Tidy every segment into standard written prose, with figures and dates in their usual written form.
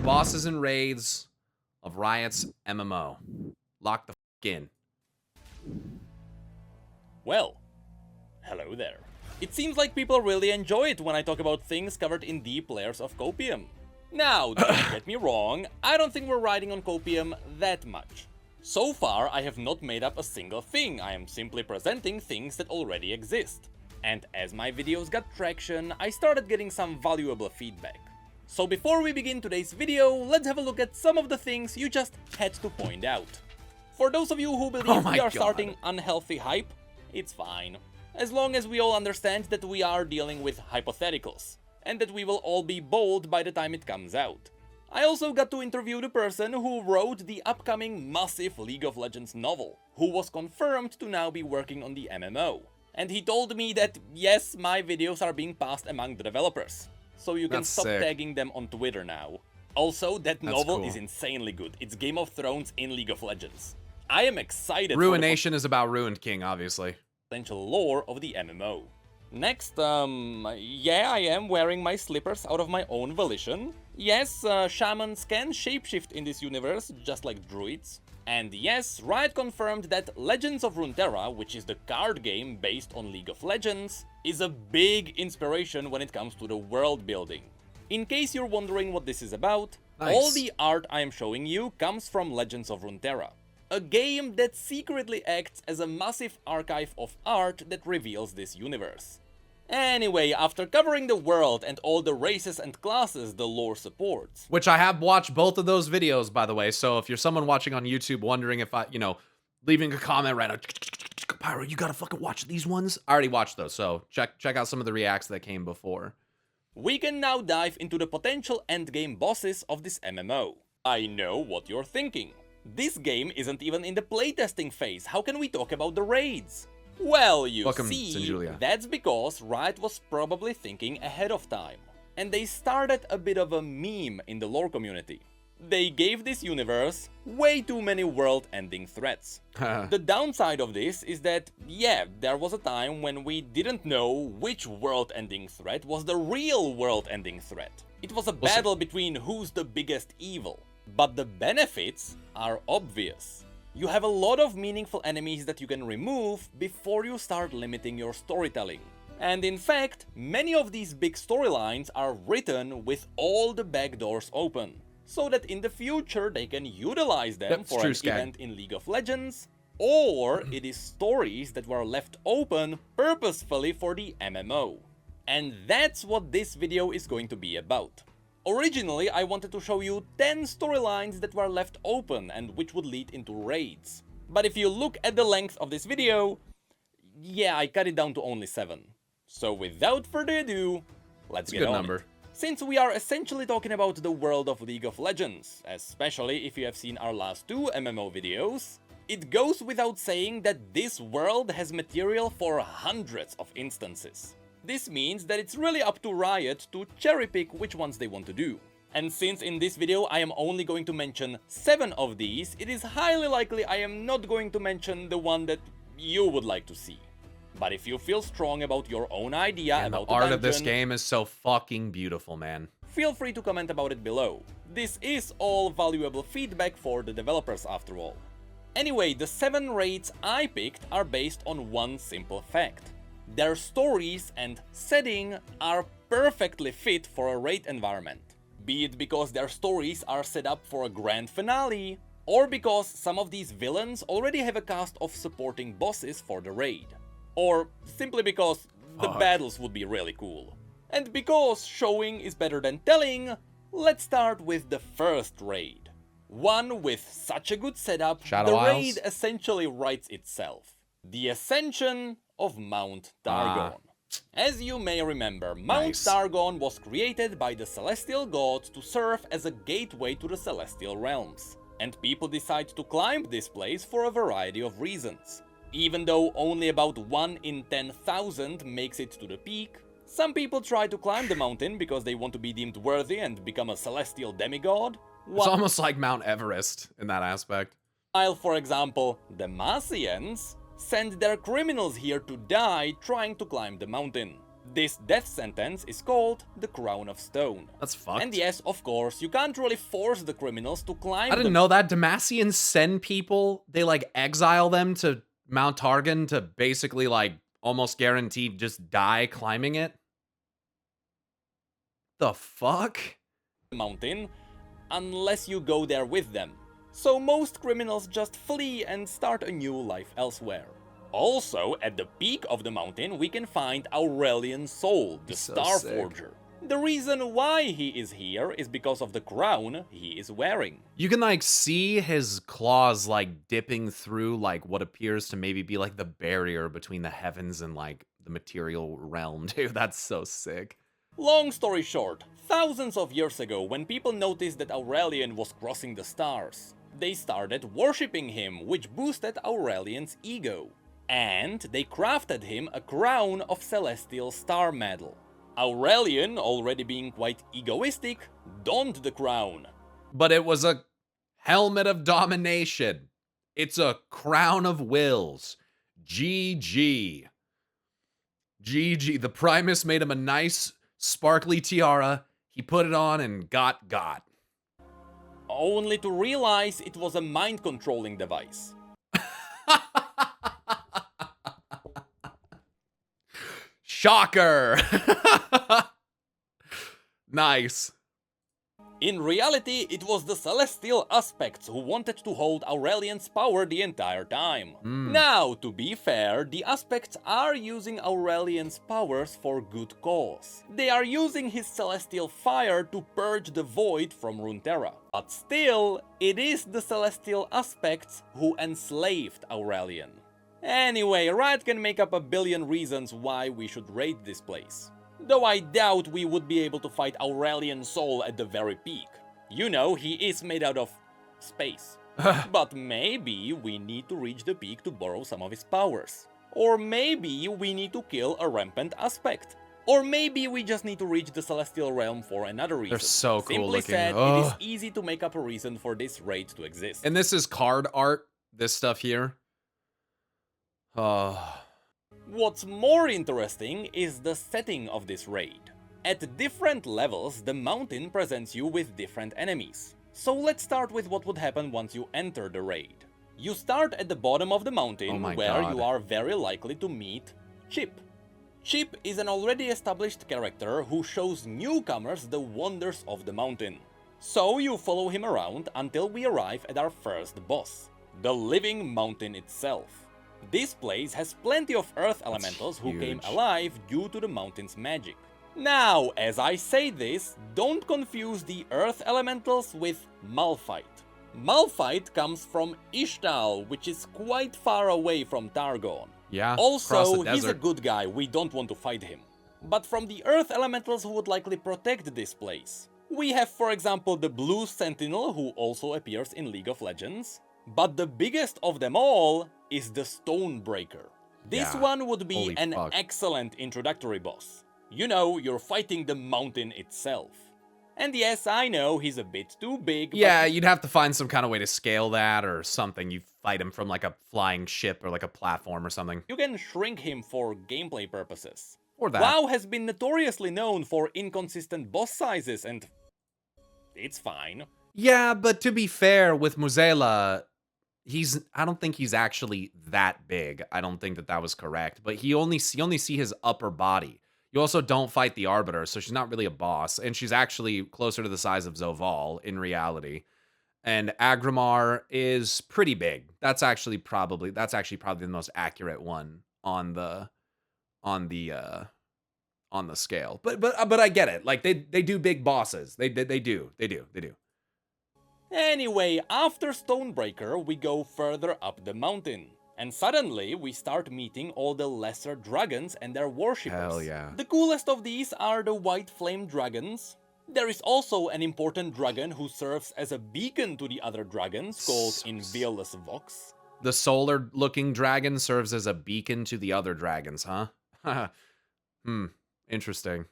bosses and raids of Riot's MMO. Lock the in. Well, hello there. It seems like people really enjoy it when I talk about things covered in deep layers of copium. Now, don't get me wrong, I don't think we're riding on copium that much. So far, I have not made up a single thing, I am simply presenting things that already exist. And as my videos got traction, I started getting some valuable feedback. So before we begin today's video, let's have a look at some of the things you just had to point out. For those of you who believe we are starting unhealthy hype, it's fine. As long as we all understand that we are dealing with hypotheticals, and that we will all be bold by the time it comes out. I also got to interview the person who wrote the upcoming massive League of Legends novel, who was confirmed to now be working on the MMO. And he told me that yes, my videos are being passed among the developers, so you can stop tagging them on Twitter now. Also, that novel is insanely good. It's Game of Thrones in League of Legends. I am excited. Ruination is about Ruined King, obviously. Potential lore of the MMO. Next, yeah, I am wearing my slippers out of my own volition. Yes, shamans can shapeshift in this universe, just like druids. And yes, Riot confirmed that Legends of Runeterra, which is the card game based on League of Legends, is a big inspiration when it comes to the world building. In case you're wondering what this is about, all the art I am showing you comes from Legends of Runeterra. A game that secretly acts as a massive archive of art that reveals this universe. Anyway, after covering the world and all the races and classes the lore supports. Which I have watched both of those videos, by the way, so if you're someone watching on YouTube wondering if I, leaving a comment right now, Pyro, you gotta fucking watch these ones. I already watched those, so check out some of the reacts that came before. We can now dive into the potential endgame bosses of this MMO. I know what you're thinking. This game isn't even in the playtesting phase, how can we talk about the raids? Well, you see, that's because Riot was probably thinking ahead of time. And they started a bit of a meme in the lore community. They gave this universe way too many world-ending threats. The downside of this is that, yeah, there was a time when we didn't know which world-ending threat was the real world-ending threat. It was a battle between who's the biggest evil. But the benefits are obvious. You have a lot of meaningful enemies that you can remove before you start limiting your storytelling. And in fact, many of these big storylines are written with all the back doors open, so that in the future they can utilize them for an event in League of Legends, or it is stories that were left open purposefully for the MMO. And that's what this video is going to be about. Originally, I wanted to show you 10 storylines that were left open and which would lead into raids. But if you look at the length of this video, yeah, I cut it down to only 7. So without further ado, let's get on it. Since we are essentially talking about the world of League of Legends, especially if you have seen our last 2 MMO videos, it goes without saying that this world has material for hundreds of instances. This means that it's really up to Riot to cherry-pick which ones they want to do. And since in this video I am only going to mention 7 of these, it is highly likely I am not going to mention the one that you would like to see. But if you feel strong about your own idea about the art of this game is so fucking beautiful, man. Feel free to comment about it below. This is all valuable feedback for the developers after all. Anyway, the 7 raids I picked are based on one simple fact. Their stories and setting are perfectly fit for a raid environment. Be it because their stories are set up for a grand finale, or because some of these villains already have a cast of supporting bosses for the raid. Or simply because the battles would be really cool. And because showing is better than telling, let's start with the first raid. One with such a good setup, the raid essentially writes itself. The Ascension of Mount Targon. As you may remember, Mount Targon was created by the celestial god to serve as a gateway to the celestial realms. And people decide to climb this place for a variety of reasons. Even though only about 1 in 10,000 makes it to the peak, some people try to climb the mountain because they want to be deemed worthy and become a celestial demigod. It's almost like Mount Everest in that aspect. While, for example, the Demacians send their criminals here to die trying to climb the mountain. This death sentence is called the Crown of Stone. That's fucked. And yes, of course, you can't really force the criminals to climb I didn't know that. Demacians send people, they like exile them to Mount Targon to basically like almost guaranteed just die climbing it. The fuck? the mountain unless you go there with them. So most criminals just flee and start a new life elsewhere. Also, at the peak of the mountain, we can find Aurelian's soul, the Star Forger. The reason why he is here is because of the crown he is wearing. You can like see his claws like dipping through like what appears to maybe be like the barrier between the heavens and like the material realm. Dude, that's so sick. Long story short, thousands of years ago, when people noticed that Aurelian was crossing the stars, they started worshipping him, which boosted Aurelian's ego. And they crafted him a crown of celestial star metal. Aurelian, already being quite egoistic, donned the crown. But it was a helmet of domination. It's a crown of wills. GG. GG. The Primus made him a nice, sparkly tiara. He put it on and got. Only to realize it was a mind-controlling device. Shocker! Nice. In reality, it was the Celestial Aspects who wanted to hold Aurelian's power the entire time. Now, to be fair, the Aspects are using Aurelian's powers for good cause. They are using his celestial fire to purge the void from Runeterra. But still, it is the Celestial Aspects who enslaved Aurelian. Anyway, Riot can make up a billion reasons why we should raid this place. Though I doubt we would be able to fight Aurelian's soul at the very peak. You know, he is made out of space. But maybe we need to reach the peak to borrow some of his powers. Or maybe we need to kill a rampant aspect. Or maybe we just need to reach the Celestial Realm for another reason. They're so cool Simply looking. said, it is easy to make up a reason for this raid to exist. And this is card art, this stuff here. What's more interesting is the setting of this raid. At different levels, the mountain presents you with different enemies. So let's start with what would happen once you enter the raid. You start at the bottom of the mountain, where you are very likely to meet Chip. Chip is an already established character who shows newcomers the wonders of the mountain. So you follow him around until we arrive at our first boss, the living mountain itself. This place has plenty of earth elementals who came alive due to the mountain's magic. Now, as I say this, don't confuse the earth elementals with Malphite. Malphite comes from Ishtal, which is quite far away from Targon. Yeah, also, he's a good guy, we don't want to fight him. But from the earth elementals who would likely protect this place, we have, for example, the Blue Sentinel, who also appears in League of Legends. But the biggest of them all is the Stonebreaker. This one would be an excellent introductory boss. You know, you're fighting the mountain itself. And yes, I know he's a bit too big. Yeah, you'd have to find some kind of way to scale that or something. You fight him from like a flying ship or like a platform or something. You can shrink him for gameplay purposes. Or that. WoW has been notoriously known for inconsistent boss sizes, and it's fine. Yeah, but to be fair, with Muzela, I don't think he's actually that big. I don't think that was correct. But you only see his upper body. You also don't fight the Arbiter, so she's not really a boss. And she's actually closer to the size of Zoval in reality. And Agrimar is pretty big. That's actually probably the most accurate one on the scale. But I get it. Like they do big bosses. They do. Anyway, after Stonebreaker, we go further up the mountain. And suddenly, we start meeting all the lesser dragons and their worshippers. Hell yeah. The coolest of these are the White Flame Dragons. There is also an important dragon who serves as a beacon to the other dragons, called Inviolus Vox. The solar-looking dragon serves as a beacon to the other dragons, huh? Interesting.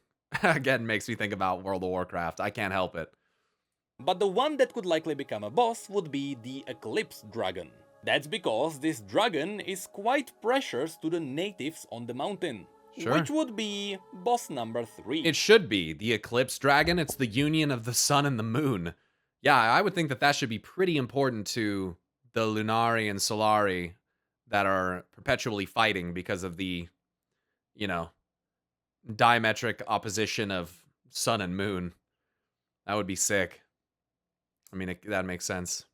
Again, makes me think about World of Warcraft. I can't help it. But the one that could likely become a boss would be the Eclipse Dragon. That's because this dragon is quite precious to the natives on the mountain. Sure. which would be boss number 3. It should be. The Eclipse Dragon, it's the union of the sun and the moon. Yeah, I would think that that should be pretty important to the Lunari and Solari that are perpetually fighting because of the, you know, diametric opposition of sun and moon. That would be sick. I mean, that makes sense.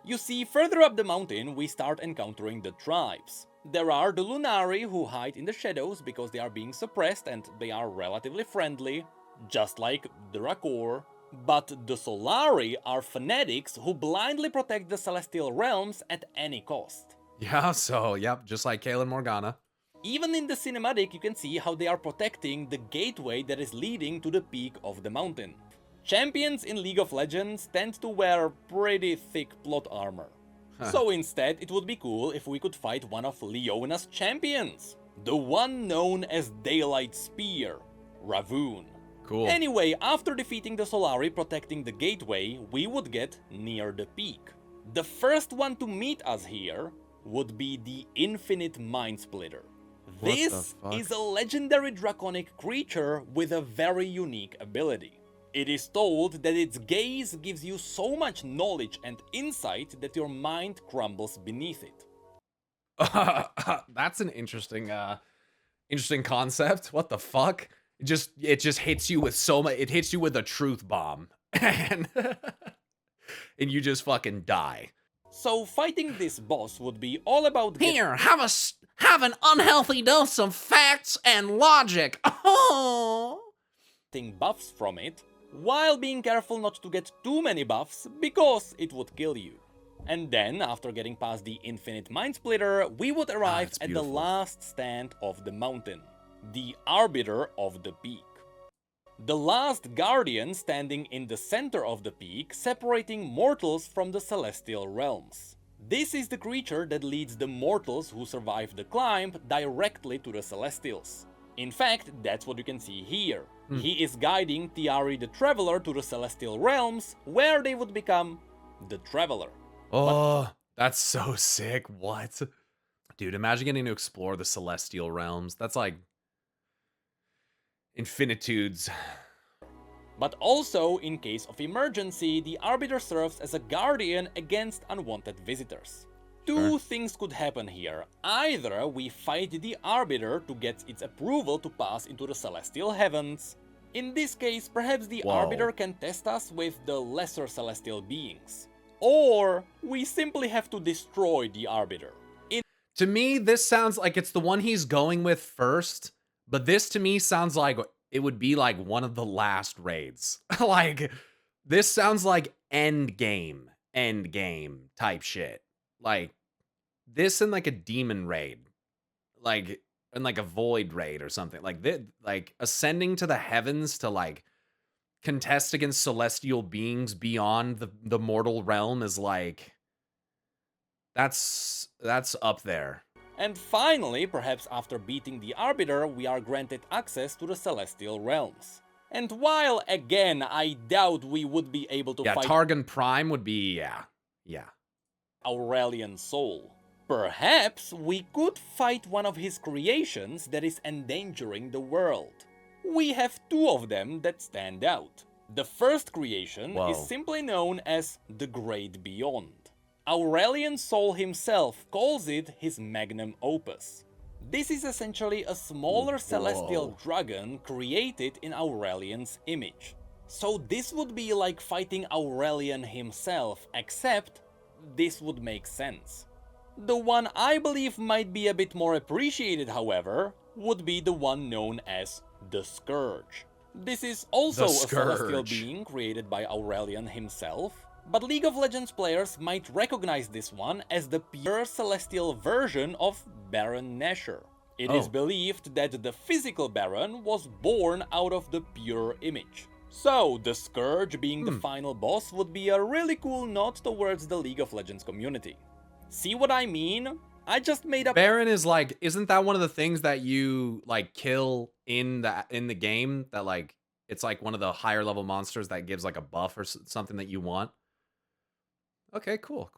You see, further up the mountain, we start encountering the tribes. There are the Lunari who hide in the shadows because they are being suppressed and they are relatively friendly, just like the Rakor. But the Solari are fanatics who blindly protect the celestial realms at any cost. Yeah, so, yep, just like Kaelin Morgana. Even in the cinematic, you can see how they are protecting the gateway that is leading to the peak of the mountain. Champions in League of Legends tend to wear pretty thick plot armor. So instead, it would be cool if we could fight one of Leona's champions, the one known as Daylight Spear, Ravun. Cool. Anyway, after defeating the Solari protecting the gateway, we would get near the peak. The first one to meet us here would be the Infinite Mind Splitter. This is a legendary draconic creature with a very unique ability. It is told that its gaze gives you so much knowledge and insight that your mind crumbles beneath it. That's an interesting concept. What the fuck? It just hits you with so much. It hits you with a truth bomb, and and you just fucking die. So fighting this boss would be all about Here, have an unhealthy dose of facts and logic. Oh. getting buffs from it, while being careful not to get too many buffs because it would kill you. And then, after getting past the Infinite Mind Splitter, we would arrive at the last stand of the mountain, the Arbiter of the Peak. The last guardian standing in the center of the peak, separating mortals from the celestial realms. This is the creature that leads the mortals who survive the climb directly to the celestials. In fact, that's what you can see here. He is guiding Tiari the Traveler to the celestial realms, where they would become the Traveler. Oh, that's so sick. What? Dude, imagine getting to explore the celestial realms. That's like infinitudes. But also, in case of emergency, the Arbiter serves as a guardian against unwanted visitors. Two things could happen here. Either we fight the Arbiter to get its approval to pass into the celestial heavens. In this case, perhaps the Arbiter can test us with the lesser celestial beings. Or we simply have to destroy the Arbiter. To me, this sounds like it's the one he's going with first, but this to me sounds like it would be like one of the last raids. Like, this sounds like end game type shit. Like, this in like a demon raid, like in like a void raid or something. Like this, like ascending to the heavens to like contest against celestial beings beyond the mortal realm is like, that's up there. And finally, perhaps after beating the Arbiter, we are granted access to the celestial realms. And while, again, I doubt we would be able to fight Targon Prime would be, yeah. Aurelian Soul, perhaps we could fight one of his creations that is endangering the world. We have two of them that stand out. The first creation is simply known as the Great Beyond. Aurelian Soul himself calls it his magnum opus. This is essentially a smaller celestial dragon created in Aurelian's image. So this would be like fighting Aurelian himself, except this would make sense. The one I believe might be a bit more appreciated, however, would be the one known as the Scourge. This is also a celestial being created by Aurelian himself, but League of Legends players might recognize this one as the pure celestial version of Baron Nashor. It is believed that the physical Baron was born out of the pure image. So, the Scourge being the final boss would be a really cool nod towards the League of Legends community. See what I mean? I just made up— Baron is like, isn't that one of the things that you like kill in the game? That like, it's like one of the higher level monsters that gives like a buff or something that you want? Okay, cool.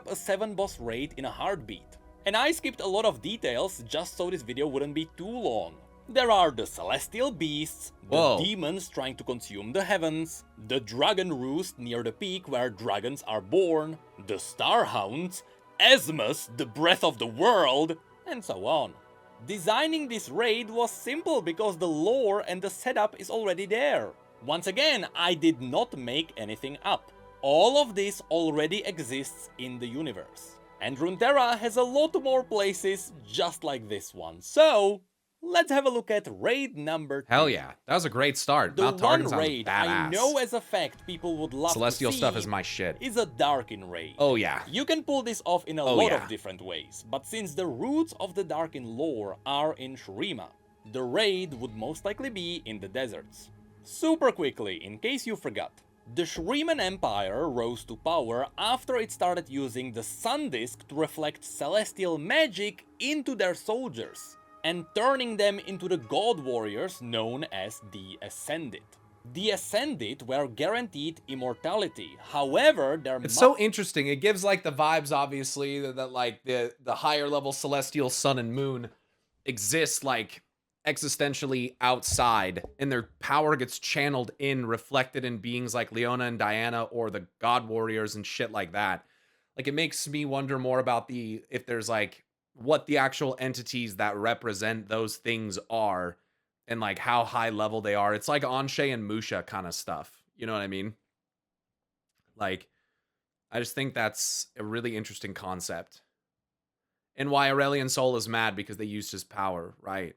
A 7-boss raid in a heartbeat. And I skipped a lot of details just so this video wouldn't be too long. There are the celestial beasts, the Whoa. demons trying to consume the heavens, the dragon roost near the peak where dragons are born, the starhounds, Esmus, the breath of the world, and so on. Designing this raid was simple because the lore and the setup is already there. Once again, I did not make anything up. All of this already exists in the universe. And Runeterra has a lot more places just like this one. So, let's have a look at raid number 2. Hell yeah, that was a great start. The Mount one Targon sounds raid badass. I know as a fact people would love Celestial to see stuff is my shit. is a Darkin raid. Oh yeah. You can pull this off in a lot yeah. of different ways, but since the roots of the Darkin lore are in Shurima, the raid would most likely be in the deserts. Super quickly, in case you forgot, the Shuriman Empire rose to power after it started using the Sun Disk to reflect celestial magic into their soldiers, and turning them into the god warriors known as the Ascended. The Ascended were guaranteed immortality, however It's so interesting. It gives like the vibes, obviously, that like the higher level celestial sun and moon exist like existentially outside, and their power gets channeled in, reflected in beings like Leona and Diana or the god warriors and shit like that. Like, it makes me wonder more about if there's like what the actual entities that represent those things are and like how high level they are. It's like Anshe and Musha kind of stuff. You know what I mean? Like, I just think that's a really interesting concept. And why Aurelian Soul is mad because they used his power. Right.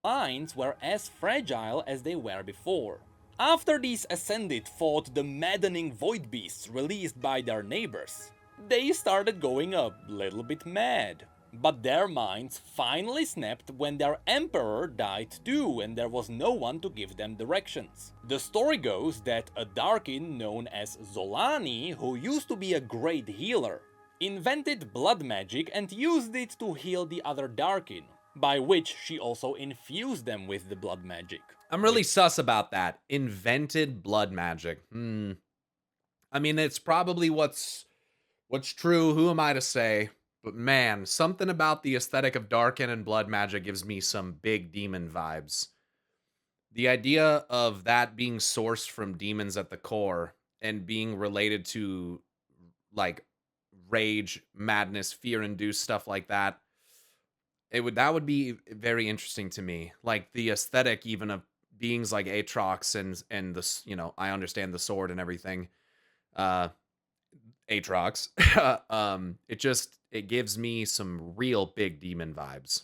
minds were as fragile as they were before. After these Ascended fought the maddening void beasts released by their neighbors, they started going a little bit mad. But their minds finally snapped when their emperor died too and there was no one to give them directions. The story goes that a Darkin known as Zolani, who used to be a great healer, invented blood magic and used it to heal the other Darkin, by which she also infused them with the blood magic. I'm really sus about that. Invented blood magic. I mean, it's probably what's true. Who am I to say? But man, something about the aesthetic of Darkin and blood magic gives me some big demon vibes. The idea of that being sourced from demons at the core and being related to like rage, madness, fear-induced stuff like that. That would be very interesting to me. Like the aesthetic even of beings like Aatrox and the, you know, I understand the sword and everything. Aatrox. It gives me some real big demon vibes.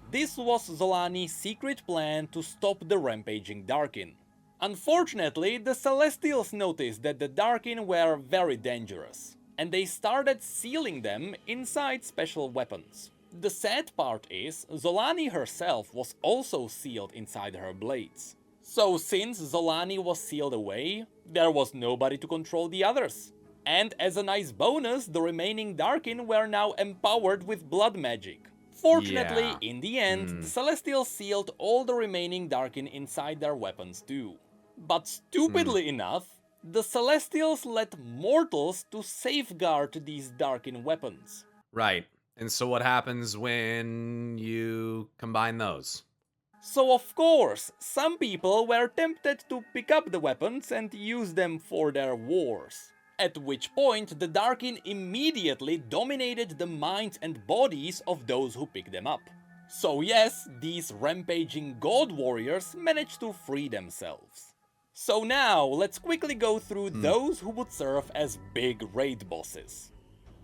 This was Zolani's secret plan to stop the rampaging Darkin. Unfortunately, the Celestials noticed that the Darkin were very dangerous, and they started sealing them inside special weapons. The sad part is, Zolani herself was also sealed inside her blades. So since Zolani was sealed away, there was nobody to control the others. And as a nice bonus, the remaining Darkin were now empowered with blood magic. Fortunately, in the end, the Celestials sealed all the remaining Darkin inside their weapons too. But stupidly enough, the Celestials let mortals to safeguard these Darkin weapons. Right. And so what happens when you combine those? So of course, some people were tempted to pick up the weapons and use them for their wars. At which point the Darkin immediately dominated the minds and bodies of those who picked them up. So yes, these rampaging god warriors managed to free themselves. So now, let's quickly go through those who would serve as big raid bosses.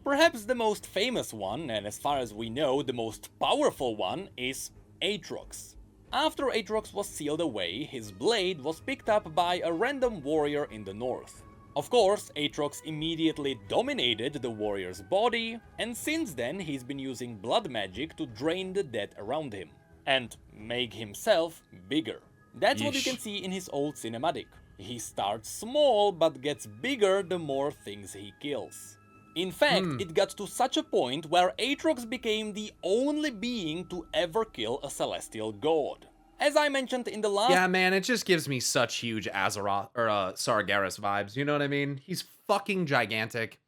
Perhaps the most famous one, and as far as we know the most powerful one, is Aatrox. After Aatrox was sealed away, his blade was picked up by a random warrior in the north. Of course, Aatrox immediately dominated the warrior's body, and since then he's been using blood magic to drain the dead around him, and make himself bigger. That's what you can see in his old cinematic. He starts small, but gets bigger the more things he kills. In fact, it got to such a point where Aatrox became the only being to ever kill a celestial god. As I mentioned in the last... Yeah, man, it just gives me such huge Azeroth, or Sargeras vibes, you know what I mean? He's fucking gigantic.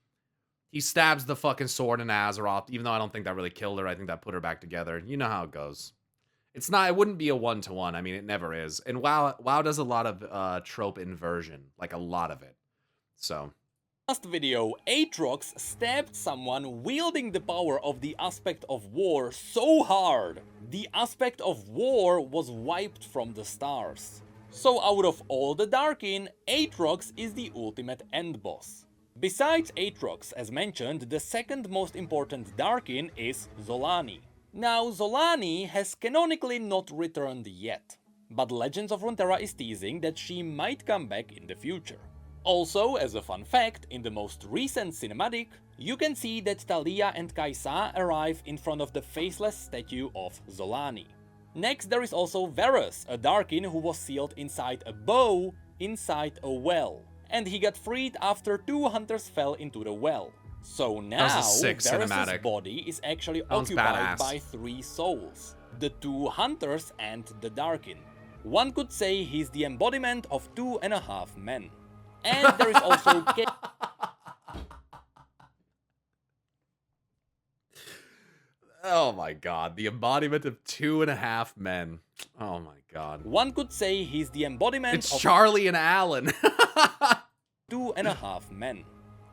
He stabs the fucking sword in Azeroth, even though I don't think that really killed her. I think that put her back together. You know how it goes. It's not. It wouldn't be a 1-to-1. I mean, it never is. And WoW does a lot of trope inversion, like a lot of it. So. Last video, Aatrox stabbed someone wielding the power of the Aspect of War so hard, the Aspect of War was wiped from the stars. So out of all the Darkin, Aatrox is the ultimate end boss. Besides Aatrox, as mentioned, the second most important Darkin is Zolani. Now, Zolani has canonically not returned yet, but Legends of Runeterra is teasing that she might come back in the future. Also, as a fun fact, in the most recent cinematic, you can see that Talia and Kai'Sa arrive in front of the faceless statue of Zolani. Next, there is also Varus, a Darkin who was sealed inside a bow inside a well, and he got freed after 2 hunters fell into the well. So now, Varus' body is actually occupied by 3 souls, the 2 hunters and the Darkin. One could say he's the embodiment of 2.5 men. And there is also Oh my god, the embodiment of 2.5 men. Oh my god. One could say he's the embodiment of Charlie and Alan. 2.5 men.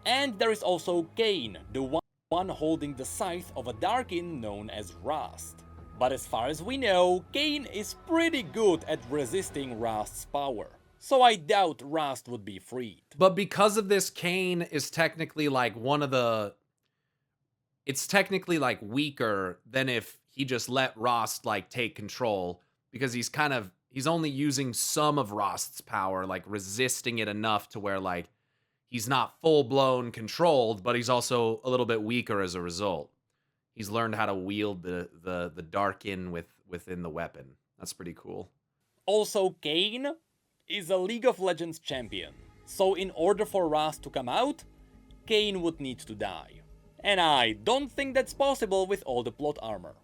And there is also Kayn, the one holding the scythe of a Darkin known as Rast. But as far as we know, Kayn is pretty good at resisting Rast's power. So I doubt Rast would be freed. But because of this, Kayn is technically like one of the... It's technically like weaker than if he just let Rast like take control. Because he's only using some of Rast's power, like resisting it enough to where like he's not full-blown controlled, but he's also a little bit weaker as a result. He's learned how to wield the Darkin within the weapon. That's pretty cool. Also, Kayn is a League of Legends champion, so in order for Rast to come out, Kayn would need to die. And I don't think that's possible with all the plot armor.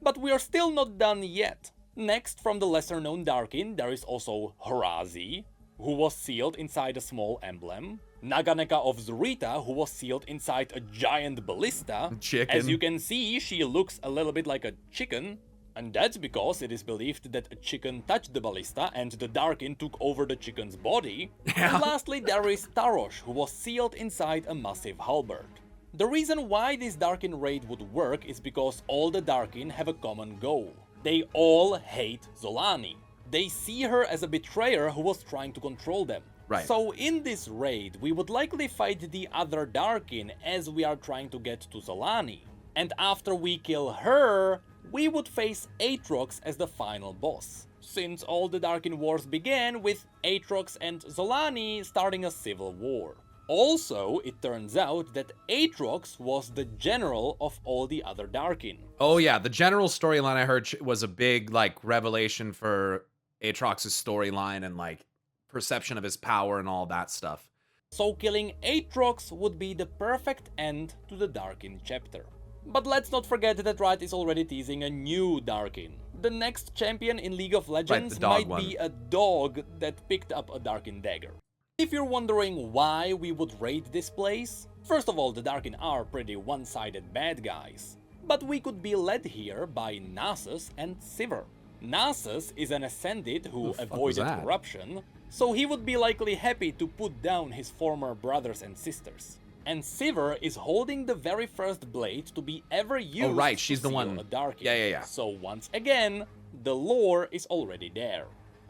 But we are still not done yet. Next, from the lesser known Darkin, there is also Horazi, who was sealed inside a small emblem, Naganeka of Zurita, who was sealed inside a giant ballista. Chicken. As you can see, she looks a little bit like a chicken. And that's because it is believed that a chicken touched the ballista and the Darkin took over the chicken's body. Yeah. And lastly, there is Tarosh, who was sealed inside a massive halberd. The reason why this Darkin raid would work is because all the Darkin have a common goal. They all hate Zolani. They see her as a betrayer who was trying to control them. Right. So in this raid, we would likely fight the other Darkin as we are trying to get to Zolani. And after we kill her, we would face Aatrox as the final boss, since all the Darkin Wars began with Aatrox and Zolani starting a civil war. Also, it turns out that Aatrox was the general of all the other Darkin. Oh yeah, the general storyline I heard was a big like revelation for Aatrox's storyline and like perception of his power and all that stuff. So killing Aatrox would be the perfect end to the Darkin chapter. But let's not forget that Riot is already teasing a new Darkin. The next champion in League of Legends might be a dog that picked up a Darkin dagger. If you're wondering why we would raid this place, first of all, the Darkin are pretty one-sided bad guys. But we could be led here by Nasus and Sivir. Nasus is an Ascended who avoided corruption, so he would be likely happy to put down his former brothers and sisters. And Sivir is holding the very first blade to be ever used. Oh right, she's the one. A Darkin. Yeah. So once again, the lore is already there.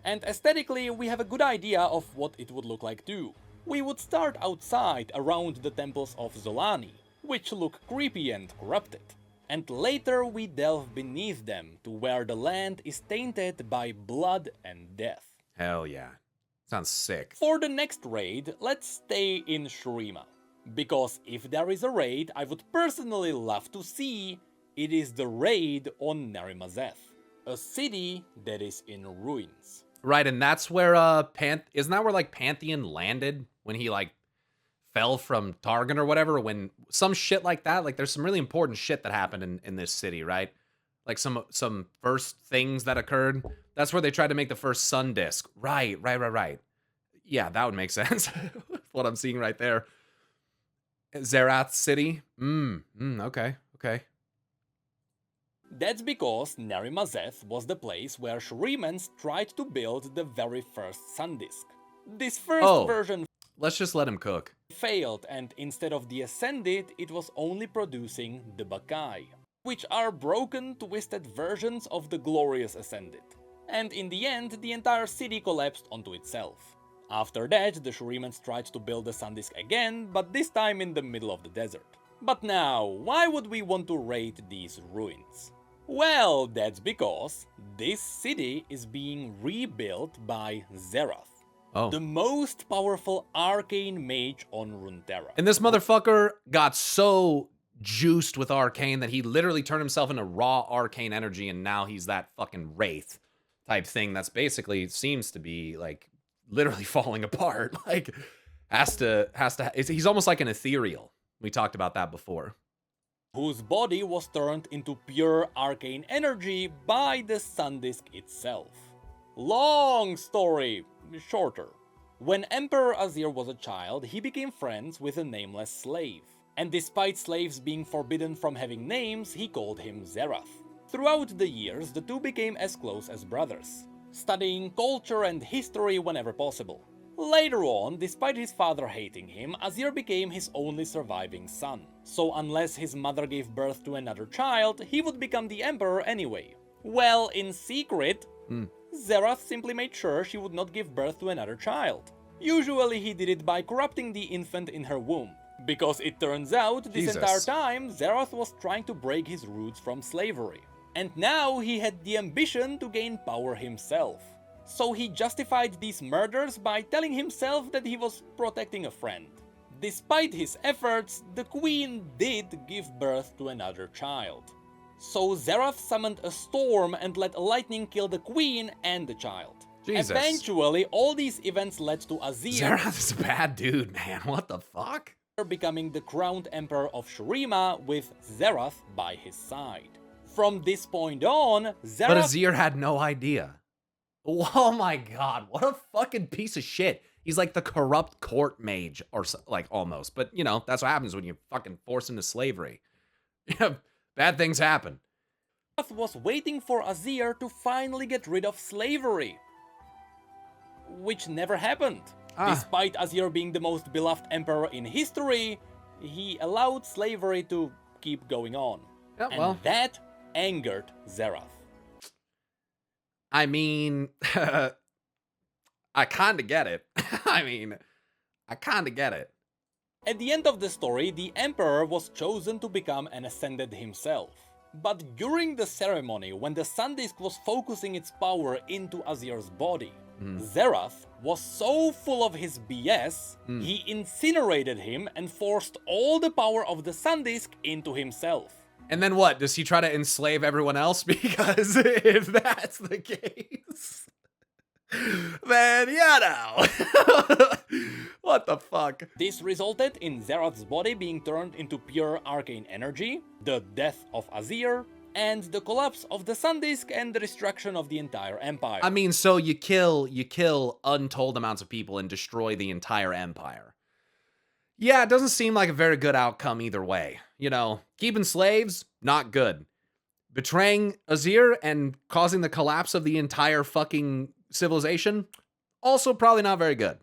And aesthetically, we have a good idea of what it would look like too. We would start outside around the temples of Zolani, which look creepy and corrupted. And later we delve beneath them to where the land is tainted by blood and death. Hell yeah. Sounds sick. For the next raid, let's stay in Shurima. Because if there is a raid I would personally love to see, it is the raid on Narimazeth, a city that is in ruins. Right, and that's where isn't that where like Pantheon landed when he like fell from Targon or whatever? When some shit like that, like there's some really important shit that happened in this city, right? Like some first things that occurred. That's where they tried to make the first sun disk. Right. Yeah, that would make sense. What I'm seeing right there. Zerath City? Okay, okay. That's because Nerimazeth was the place where Shuremans tried to build the very first Sun Disk. This first version Let's just let him cook. failed, and instead of the Ascended, it was only producing the Bakai, which are broken, twisted versions of the glorious Ascended. And in the end, the entire city collapsed onto itself. After that, the Shuremans tried to build the Sun Disk again, but this time in the middle of the desert. But now, why would we want to raid these ruins? Well, that's because this city is being rebuilt by Zerath, the most powerful arcane mage on Runeterra. And this motherfucker got so juiced with arcane that he literally turned himself into raw arcane energy, and now he's that fucking wraith type thing that's basically seems to be like literally falling apart. Like he's almost like an ethereal. We talked about that before. Whose body was turned into pure arcane energy by the Sun Disk itself. Long story shorter. When Emperor Azir was a child, he became friends with a nameless slave. And despite slaves being forbidden from having names, he called him Zerath. Throughout the years, the two became as close as brothers, studying culture and history whenever possible. Later on, despite his father hating him, Azir became his only surviving son. So unless his mother gave birth to another child, he would become the emperor anyway. Well, in secret, Zerath simply made sure she would not give birth to another child. Usually he did it by corrupting the infant in her womb. Because it turns out, this entire time, Zerath was trying to break his roots from slavery. And now he had the ambition to gain power himself. So he justified these murders by telling himself that he was protecting a friend. Despite his efforts, the queen did give birth to another child. So Zerath summoned a storm and let lightning kill the queen and the child. Jesus. Eventually, all these events led to Azir Zerath is a bad dude, man. What the fuck? becoming the crowned emperor of Shurima with Zerath by his side. From this point on, Zerath... But Azir had no idea. Oh my god, what a fucking piece of shit. He's like the corrupt court mage, or like almost. But, you know, that's what happens when you fucking force into slavery. Yeah, bad things happen. was waiting for Azir to finally get rid of slavery, which never happened. Despite Azir being the most beloved emperor in history, he allowed slavery to keep going on. Yeah, well. And that angered Zerath. I mean, I kind of get it. I kind of get it. At the end of the story, the emperor was chosen to become an Ascended himself. But during the ceremony, when the Sun Disk was focusing its power into Azir's body, Zerath was so full of his BS, he incinerated him and forced all the power of the Sun Disk into himself. And then what? Does he try to enslave everyone else? Because if that's the case, then yeah, no. What the fuck? This resulted in Zerath's body being turned into pure arcane energy, the death of Azir, and the collapse of the Sun Disk and the destruction of the entire empire. I mean, so you kill untold amounts of people and destroy the entire empire. Yeah, it doesn't seem like a very good outcome either way. You know, keeping slaves, not good. Betraying Azir and causing the collapse of the entire fucking civilization, also probably not very good.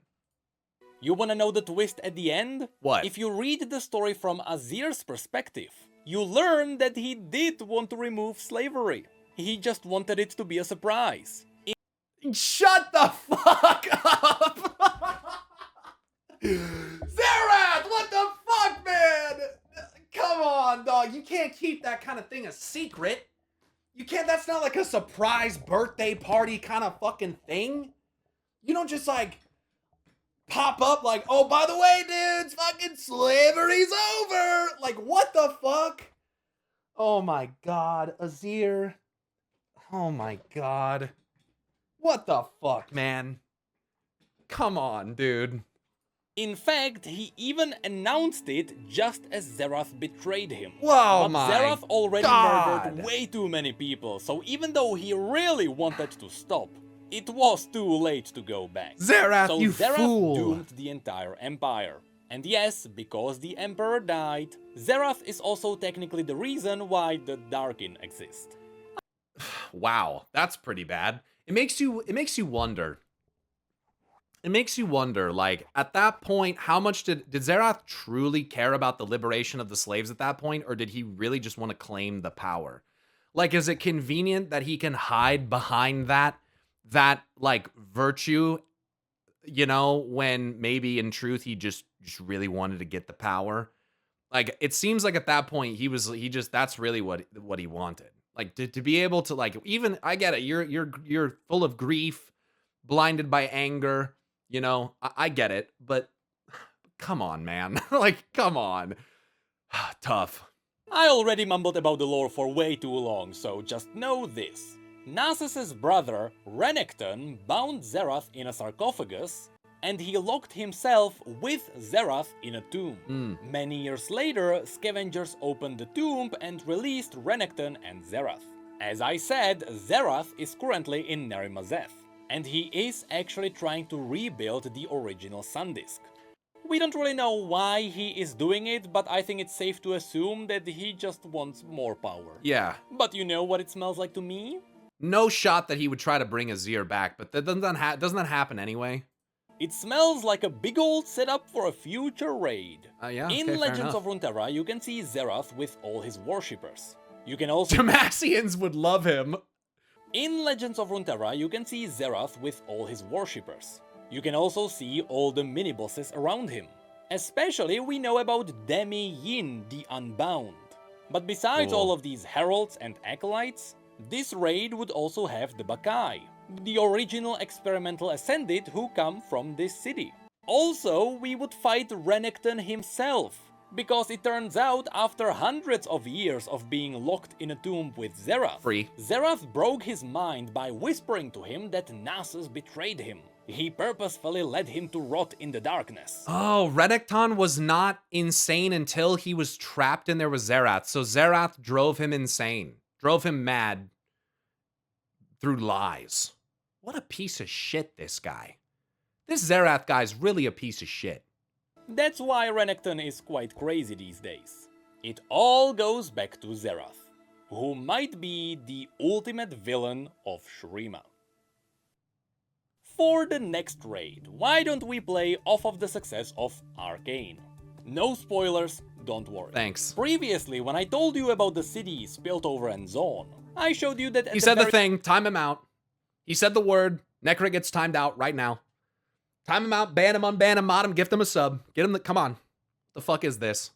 You wanna know the twist at the end? What? If you read the story from Azir's perspective, you learn that he did want to remove slavery. He just wanted it to be a surprise. Shut the fuck up! Zerath, what the fuck, man? Come on, dog. You can't keep that kind of thing a secret. You can't, that's not like a surprise birthday party kind of fucking thing. You don't just like pop up like, oh, by the way, dudes, fucking slavery's over. Like, what the fuck? Oh my god, Azir. Oh my god. What the fuck, man? Come on, dude. In fact, he even announced it just as Zerath betrayed him. Whoa, but my Zerath already God. murdered way too many people, so even though he really wanted to stop, it was too late to go back. Zerath, so you Zerath fool. doomed the entire empire. And yes, because the Emperor died, Xerath is also technically the reason why the Darkin exist. Wow, that's pretty bad. It makes you wonder. It makes you wonder, like, at that point, how much did Xerath truly care about the liberation of the slaves at that point, or did he really just want to claim the power? Like, is it convenient that he can hide behind that like virtue, you know, when maybe in truth he just really wanted to get the power? Like, it seems like at that point he just that's really what he wanted. Like, to be able to, like, even, I get it, you're full of grief, blinded by anger, you know, I get it, but come on, man. Like, come on. Tough. I already mumbled about the lore for way too long, so just know this. Nasus's brother, Renekton, bound Xerath in a sarcophagus, and he locked himself with Xerath in a tomb. Many years later, scavengers opened the tomb and released Renekton and Xerath. As I said, Xerath is currently in Nerimazeth, and he is actually trying to rebuild the original Sun Disk. We don't really know why he is doing it, but I think it's safe to assume that he just wants more power. Yeah. But you know what it smells like to me? No shot that he would try to bring Azir back, but doesn't that happen anyway? It smells like a big old setup for a future raid. Yeah, In okay, Legends of Runeterra, you can see Xerath with all his worshippers. You can also... Demaxians would love him. In Legends of Runeterra, you can see Xerath with all his worshippers. You can also see all the mini-bosses around him. Especially we know about Demi Yin the Unbound. But besides all of these heralds and acolytes, this raid would also have the Bakai, the original experimental Ascended who come from this city. Also, we would fight Renekton himself, because it turns out after hundreds of years of being locked in a tomb with Xerath, Xerath broke his mind by whispering to him that Nasus betrayed him. He purposefully led him to rot in the darkness. Oh, Renekton was not insane until he was trapped in there with Xerath, so Xerath drove him insane. Drove him mad through lies. What a piece of shit, this guy. This Xerath guy's really a piece of shit. That's why Renekton is quite crazy these days. It all goes back to Xerath, who might be the ultimate villain of Shurima. For the next raid, why don't we play off of the success of Arcane? No spoilers, don't worry. Thanks. Previously, when I told you about the cities Piltover and Zaun, I showed you that He said the thing, time him out. He said the word, Necrit gets timed out right now. Time him out, ban him, unban him, mod him, gift him a sub. Get him the, come on. The fuck is this?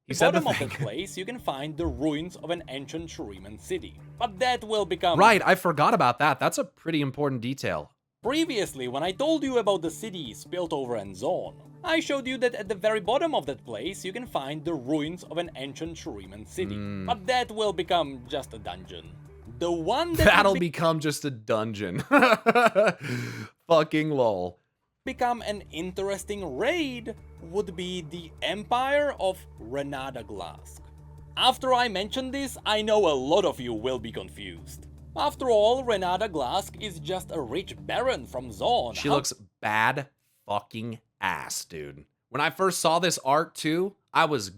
He said the thing. At the bottom of the place, you can find the ruins of an ancient Shuriman city. But that will become... Right, I forgot about that. That's a pretty important detail. Previously, when I told you about the cities Piltover and Zaun, I showed you that at the very bottom of that place you can find the ruins of an ancient Shuriman city. But that will become just a dungeon. The one that that'll become just a dungeon. Fucking lol. Become an interesting raid would be the Empire of Renada Glask. After I mention this, I know a lot of you will be confused. After all, Renada Glask is just a rich baron from Zaun. She looks bad fucking ass, dude. When I first saw this art too, I was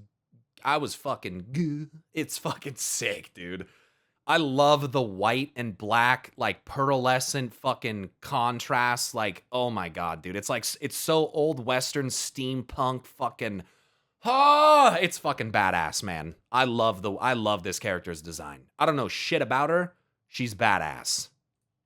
fucking good. It's fucking sick, dude. I love the white and black, like, pearlescent fucking contrast. Like, oh my god, dude. It's like, it's so old Western steampunk fucking... Oh, it's fucking badass, man. I love this character's design. I don't know shit about her. She's badass.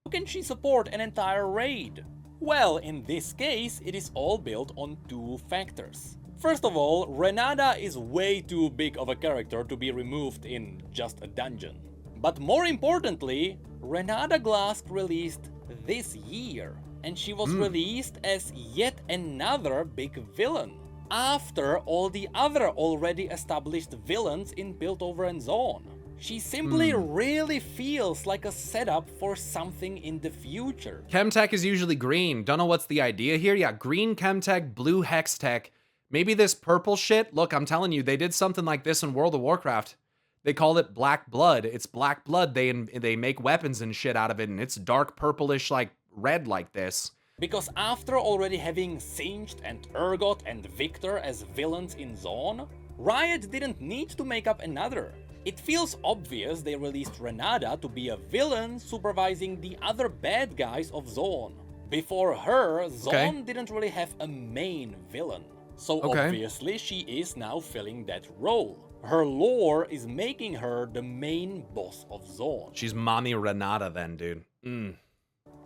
How can she support an entire raid? Well, in this case, it is all built on two factors. First of all, Renada is way too big of a character to be removed in just a dungeon. But more importantly, Renada Glask released this year, and she was released as yet another big villain, after all the other already established villains in Piltover and Zaun. She simply really feels like a setup for something in the future. Chemtech is usually green. Don't know what's the idea here. Yeah, green Chemtech, blue Hextech. Maybe this purple shit. Look, I'm telling you, they did something like this in World of Warcraft. They called it Black Blood. It's Black Blood. They make weapons and shit out of it, and it's dark purplish, like red like this. Because after already having Singed and Urgot and Victor as villains in Zone, Riot didn't need to make up another. It feels obvious they released Renata to be a villain supervising the other bad guys of Zone. Before her, Zone didn't really have a main villain. So obviously she is now filling that role. Her lore is making her the main boss of Zone. She's Mommy Renata then, dude.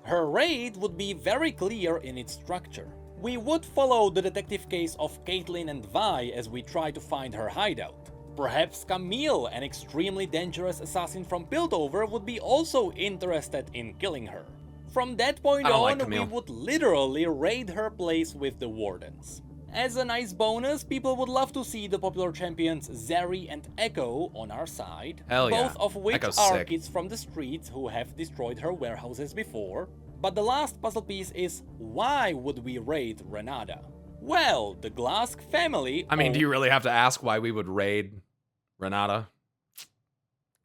Her raid would be very clear in its structure. We would follow the detective case of Caitlyn and Vi as we try to find her hideout. Perhaps Camille, an extremely dangerous assassin from Piltover, would be also interested in killing her. From that point on, we would literally raid her place with the Wardens. As a nice bonus, people would love to see the popular champions Zeri and Echo on our side, both of which are kids from the streets who have destroyed her warehouses before. But the last puzzle piece is, why would we raid Renata? Well, the Glask family... I mean, do you really have to ask why we would raid Renata?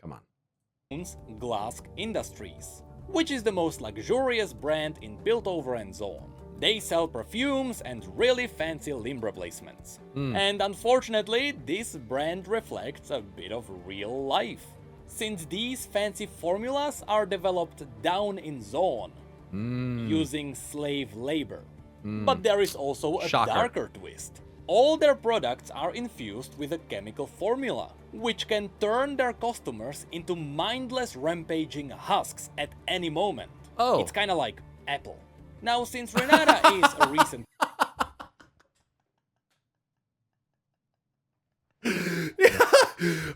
Come on. ...owns Glask Industries, which is the most luxurious brand in Piltover and Zone. They sell perfumes and really fancy limb replacements. And unfortunately, this brand reflects a bit of real life, since these fancy formulas are developed down in Zone, using slave labor. But there is also a darker twist. All their products are infused with a chemical formula, which can turn their customers into mindless rampaging husks at any moment. It's kinda like Apple. Now, since Renata is a recent...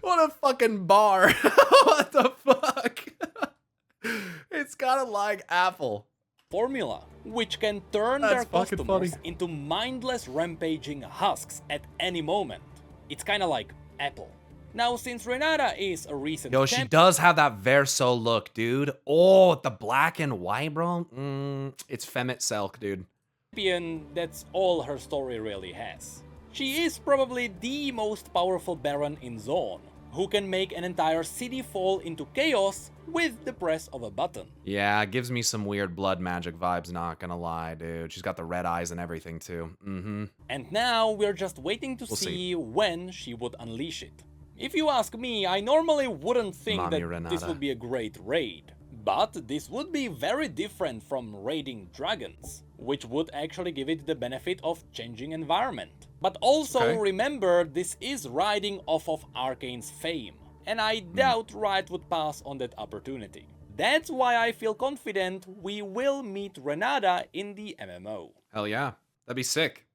What a fucking bar. What the fuck? It's kinda like Apple. Formula, which can turn their customers into mindless rampaging husks at any moment. It's kinda like Apple. Now, since Renata is a recent... Yo, she does have that Verso look, dude. Oh, the black and white, bro. It's Femmet Selk, dude. That's all her story really has. She is probably the most powerful Baron in Zone, who can make an entire city fall into chaos with the press of a button. Yeah, it gives me some weird blood magic vibes, not gonna lie, dude. She's got the red eyes and everything, too. And now we're just waiting to see when she would unleash it. If you ask me, I normally wouldn't think that this would be a great raid. But this would be very different from raiding dragons, which would actually give it the benefit of changing environment. But also remember, this is riding off of Arcane's fame, and I doubt Riot would pass on that opportunity. That's why I feel confident we will meet Renata in the MMO. Hell yeah, that'd be sick.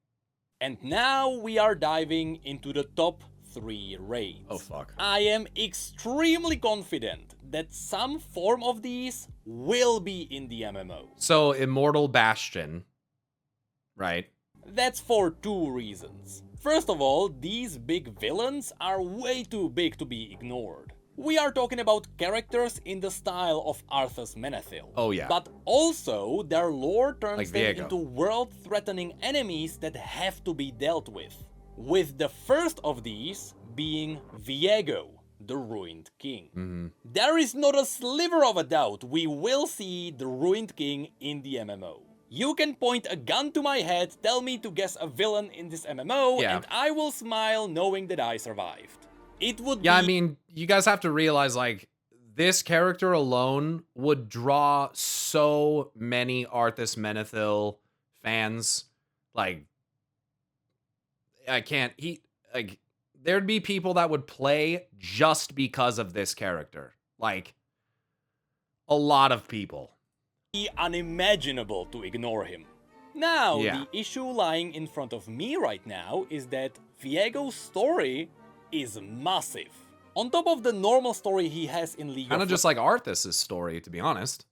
And now we are diving into the top 3 raids. Oh fuck. I am extremely confident that some form of these will be in the MMO. So, Immortal Bastion, right? That's for 2 reasons. First of all, these big villains are way too big to be ignored. We are talking about characters in the style of Arthas Menethil. Oh yeah. But also, their lore turns like them into world-threatening enemies that have to be dealt with the first of these being Viego, the Ruined King. There is not a sliver of a doubt we will see the Ruined King in the MMO. You can point a gun to my head, tell me to guess a villain in this MMO, and I will smile knowing that I survived. It would be... I mean, you guys have to realize, like, this character alone would draw so many Arthas Menethil fans. Like, there'd be people that would play just because of this character. Like, a lot of people. Unimaginable to ignore him. Now, the issue lying in front of me right now is that Viego's story is massive. On top of the normal story he has in League of Legends. Kind of just like Arthas' story, to be honest.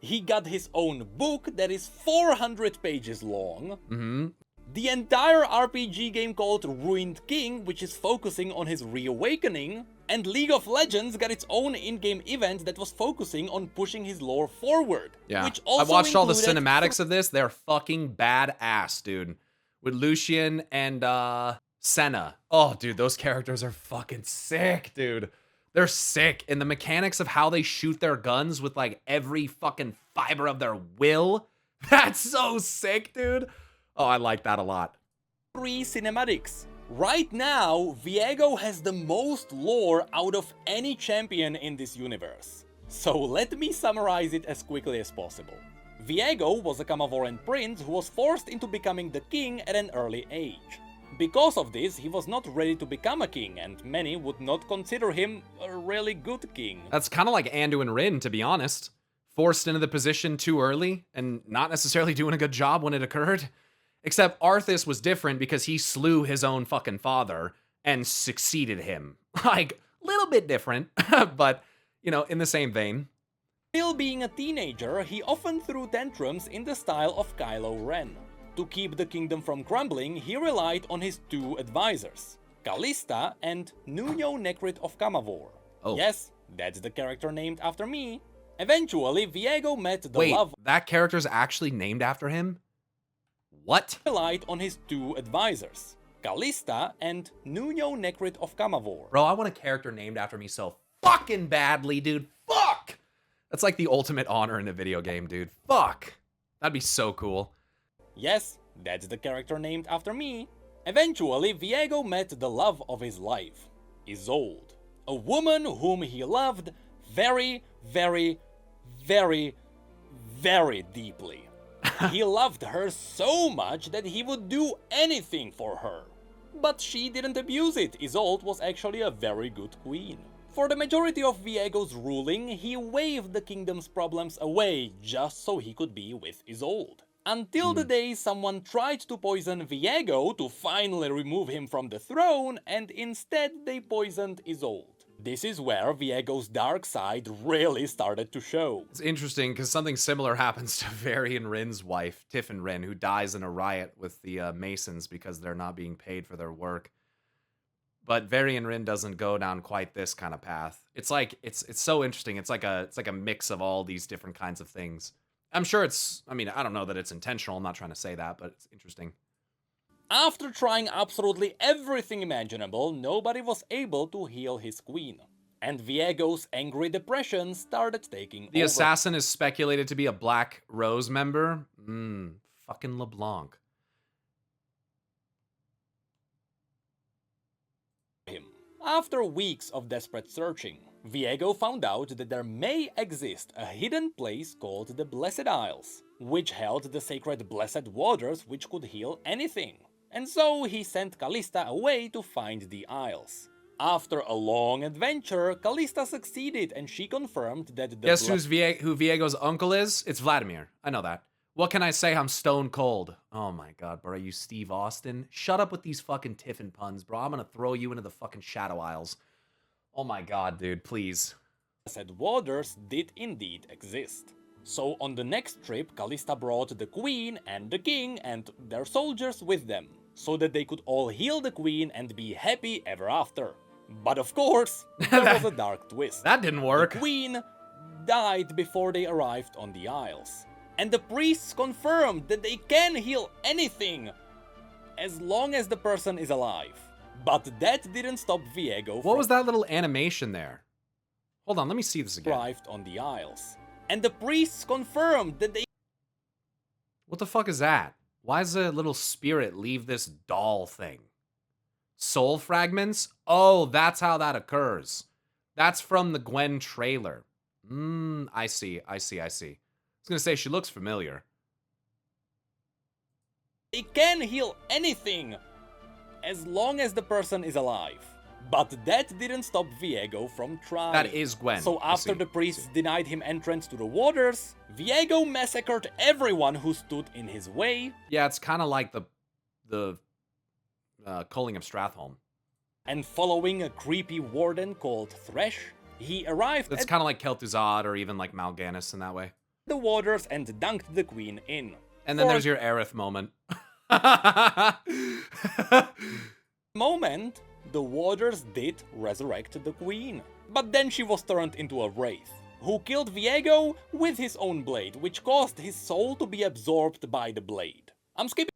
He got his own book that is 400 pages long. The entire RPG game called Ruined King, which is focusing on his reawakening, and League of Legends got its own in-game event that was focusing on pushing his lore forward. Yeah, which also I watched all the cinematics of this. They're fucking badass, dude. With Lucian and Senna. Oh, dude, those characters are fucking sick, dude. They're sick. And the mechanics of how they shoot their guns with like every fucking fiber of their will That's so sick, dude. Oh, I like that a lot. 3 cinematics. Right now, Viego has the most lore out of any champion in this universe. So let me summarize it as quickly as possible. Viego was a Camavoran prince who was forced into becoming the king at an early age. Because of this, he was not ready to become a king, and many would not consider him a really good king. That's kind of like Anduin Rin, to be honest. Forced into the position too early, and not necessarily doing a good job when it occurred. Except Arthas was different because he slew his own fucking father and succeeded him. Like, little bit different, but, you know, in the same vein. Still being a teenager, he often threw tantrums in the style of Kylo Ren. To keep the kingdom from crumbling, he relied on his 2 advisors, Callista and Nuno Necrit of Camavor. Oh. Yes, that's the character named after me. Eventually, Viego met the Wait, love that character's actually named after him? What? relied on his 2 advisors, Callista and Nuno Necrit of Camavor. Bro, I want a character named after me so fucking badly, dude. Fuck! That's like the ultimate honor in a video game, dude. Fuck! That'd be so cool. Yes, that's the character named after me. Eventually, Viego met the love of his life, Isolde, a woman whom he loved very, very, very, very deeply. He loved her so much that he would do anything for her. But she didn't abuse it. Isolde was actually a very good queen. For the majority of Viego's ruling, he waved the kingdom's problems away just so he could be with Isolde. Until the day someone tried to poison Viego to finally remove him from the throne, and instead they poisoned Isolde. This is where Viego's dark side really started to show. It's interesting because something similar happens to Varian Rin's wife, Tiffin Rin, who dies in a riot with the Masons because they're not being paid for their work. But Varian Rin doesn't go down quite this kind of path. It's like it's so interesting. It's like a mix of all these different kinds of things. I'm sure I don't know that it's intentional. I'm not trying to say that, but it's interesting. After trying absolutely everything imaginable, nobody was able to heal his queen. And Viego's angry depression started taking over. The assassin is speculated to be a Black Rose member. Fucking LeBlanc. After weeks of desperate searching, Viego found out that there may exist a hidden place called the Blessed Isles, which held the sacred blessed waters which could heal anything. And so he sent Callista away to find the Isles. After a long adventure, Callista succeeded and she confirmed that the Guess who Viego's uncle is? It's Vladimir. I know that. What can I say? I'm stone cold. Oh my god, bro. Are you Steve Austin? Shut up with these fucking Tiffin puns, bro. I'm gonna throw you into the fucking Shadow Isles. Oh my god, dude, please. Blessed waters did indeed exist. So on the next trip, Callista brought the queen and the king and their soldiers with them, so that they could all heal the queen and be happy ever after. But of course, there was a dark twist. That didn't work. The queen died before they arrived on the Isles. And the priests confirmed that they can heal anything, as long as the person is alive. But that didn't stop Viego What was that little animation there? Hold on, let me see this again. arrived on the Isles. And the priests confirmed that they What the fuck is that? Why does a little spirit leave this doll thing? Soul fragments? Oh, that's how that occurs. That's from the Gwen trailer. I see. I was gonna say, she looks familiar. can heal anything, as long as the person is alive. But that didn't stop Viego from trying. That is Gwen. So after the priests denied him entrance to the waters, Viego massacred everyone who stood in his way. Yeah, it's kind of like the culling of Stratholme. And following a creepy warden called Thresh, he arrived It's at kind of like Kel'Thuzad or even like Mal'Ganis in that way. the waters and dunked the queen in. And then For there's your Aerith moment. a moment, the waters did resurrect the queen. But then she was turned into a wraith, who killed Viego with his own blade, which caused his soul to be absorbed by the blade. I'm skipping.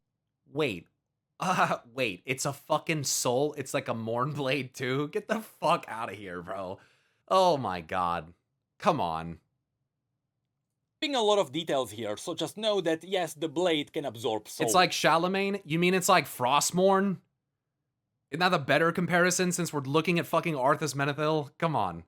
Wait. Wait, it's a fucking soul? It's like a Mournblade too? Get the fuck out of here, bro. Oh my god. Come on. Giving a lot of details here, so just know that yes, the blade can absorb soul. It's like Charlemagne? You mean it's like Frostmourne? Isn't that a better comparison since we're looking at fucking Arthas Menethil? Come on.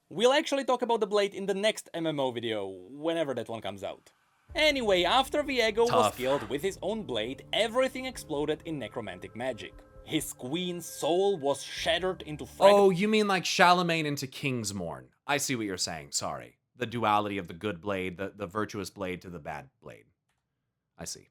We'll actually talk about the blade in the next MMO video, whenever that one comes out. Anyway, after Viego was Tough. killed with his own blade, everything exploded in necromantic magic. His queen's soul was shattered into fragments. Oh, you mean like Charlemagne into Kingsmourn. I see what you're saying, sorry. The duality of the good blade, the virtuous blade to the bad blade. I see.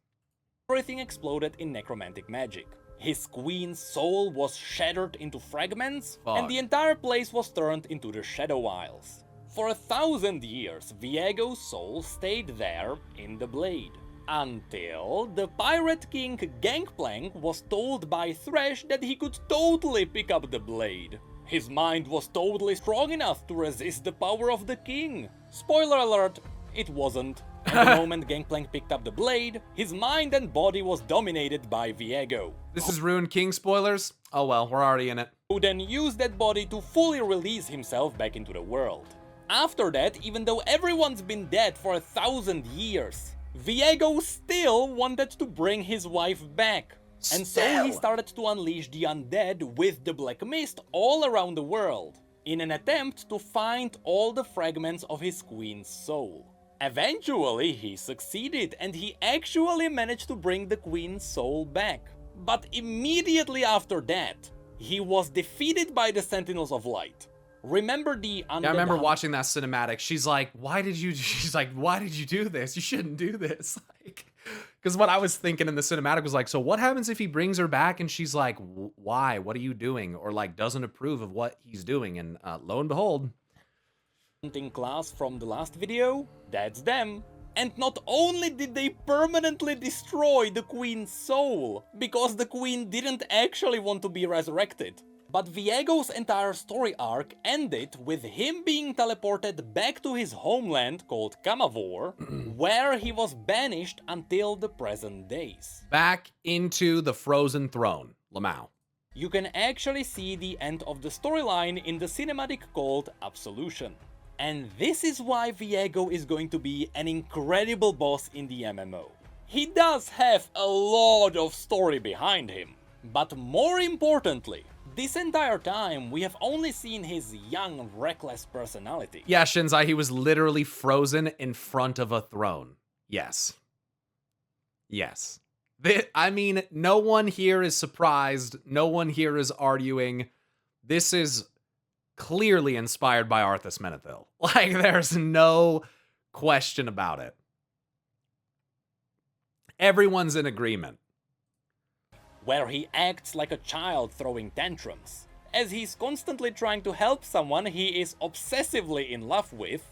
Everything exploded in necromantic magic. His queen's soul was shattered into fragments, and the entire place was turned into the Shadow Isles. For 1,000 years, Viego's soul stayed there in the blade. Until the Pirate King Gangplank was told by Thresh that he could totally pick up the blade. His mind was totally strong enough to resist the power of the king. Spoiler alert, it wasn't. And the moment Gangplank picked up the blade, his mind and body was dominated by Viego. This is Rune King spoilers? Oh well, we're already in it. Who then used that body to fully release himself back into the world. After that, even though everyone's been dead for 1,000 years, Viego still wanted to bring his wife back. And so he started to unleash the undead with the Black Mist all around the world, in an attempt to find all the fragments of his queen's soul. Eventually he succeeded and he actually managed to bring the queen's soul back. But immediately after that, he was defeated by the Sentinels of Light. Remember the undead? Yeah, I remember watching that cinematic. She's like, why did you do this? You shouldn't do this. Like, because what I was thinking in the cinematic was like, so what happens if he brings her back and she's like, why? What are you doing? Or like doesn't approve of what he's doing. And lo and behold. Hunting class from the last video, that's them. And not only did they permanently destroy the queen's soul, because the queen didn't actually want to be resurrected, but Viego's entire story arc ended with him being teleported back to his homeland called Kamavor, where he was banished until the present days. Back into the Frozen Throne, Lamau. You can actually see the end of the storyline in the cinematic called Absolution. And this is why Viego is going to be an incredible boss in the MMO. He does have a lot of story behind him, but more importantly, this entire time we have only seen his young, reckless personality. Yeah, Shinzai, he was literally frozen in front of a throne. Yes. Yes. I mean, no one here is surprised. No one here is arguing. This is clearly inspired by Arthas Menethil. Like, there's no question about it. Everyone's in agreement. Where he acts like a child throwing tantrums. As he's constantly trying to help someone he is obsessively in love with.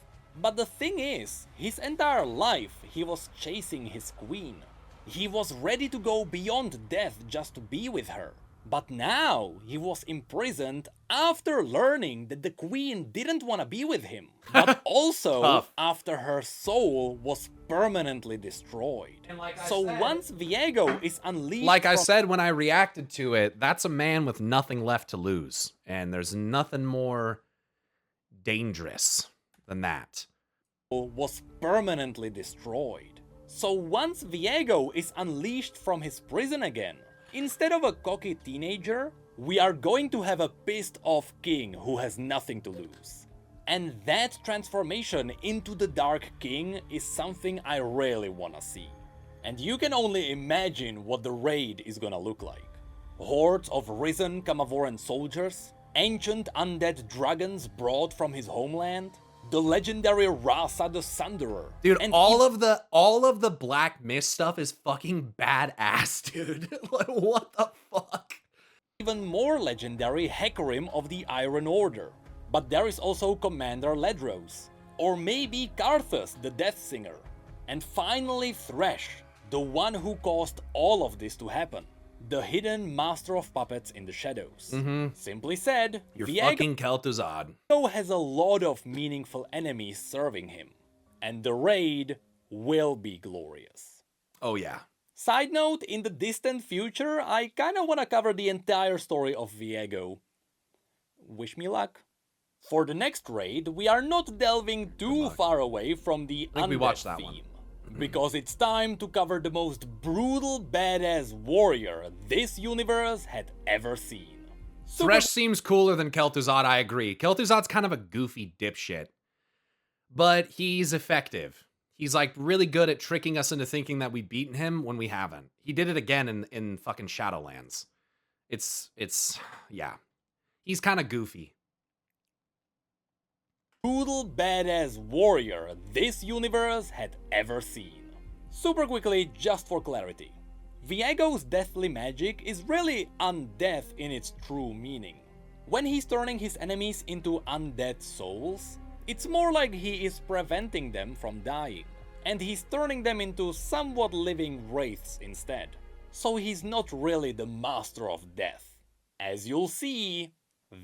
But the thing is, his entire life he was chasing his queen. He was ready to go beyond death just to be with her. But now he was imprisoned after learning that the queen didn't want to be with him, but also after her soul was permanently destroyed. So once Viego is unleashed, like I said when I reacted to it, that's a man with nothing left to lose, and there's nothing more dangerous than that. Was permanently destroyed. So once Viego is unleashed from his prison again, instead of a cocky teenager, we are going to have a pissed off king who has nothing to lose. And that transformation into the Dark King is something I really wanna see. And you can only imagine what the raid is gonna look like. Hordes of risen Kamavoran soldiers, ancient undead dragons brought from his homeland, the legendary Rasa the Sunderer. Dude, and all of the Black Mist stuff is fucking badass, dude. Like, what the fuck? Even more legendary Hecarim of the Iron Order. But there is also Commander Ledros. Or maybe Karthus, the Death Singer. And finally Thresh, the one who caused all of this to happen. The hidden master of puppets in the shadows. Simply said, you're Viego fucking Kel'Thuzad has a lot of meaningful enemies serving him. And the raid will be glorious. Oh yeah. Side note, in the distant future, I kinda wanna cover the entire story of Viego. Wish me luck. For the next raid, we are not delving too far away from the I think we watched undead that one. theme. Because it's time to cover the most brutal badass warrior this universe had ever seen. Thresh seems cooler than Kel'Thuzad, I agree. Kel'Thuzad's kind of a goofy dipshit. But he's effective. He's like really good at tricking us into thinking that we've beaten him when we haven't. He did it again in fucking Shadowlands. Yeah. He's kind of goofy. Brutal badass warrior this universe had ever seen. Super quickly, just for clarity. Viego's deathly magic is really undeath in its true meaning. When he's turning his enemies into undead souls, it's more like he is preventing them from dying, and he's turning them into somewhat living wraiths instead. So he's not really the master of death. As you'll see,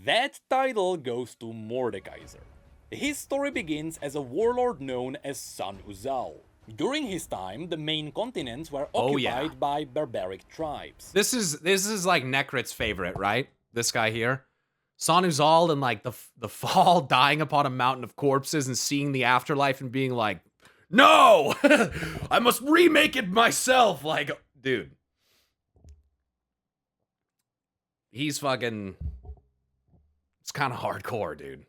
that title goes to Mordekaiser. His story begins as a warlord known as Sun Uzal. During his time, the main continents were occupied by barbaric tribes. This is like Necrit's favorite, right? This guy here. Sun Uzal and like the fall, dying upon a mountain of corpses and seeing the afterlife and being like, no! I must remake it myself! Like, dude. He's fucking... It's kind of hardcore, dude.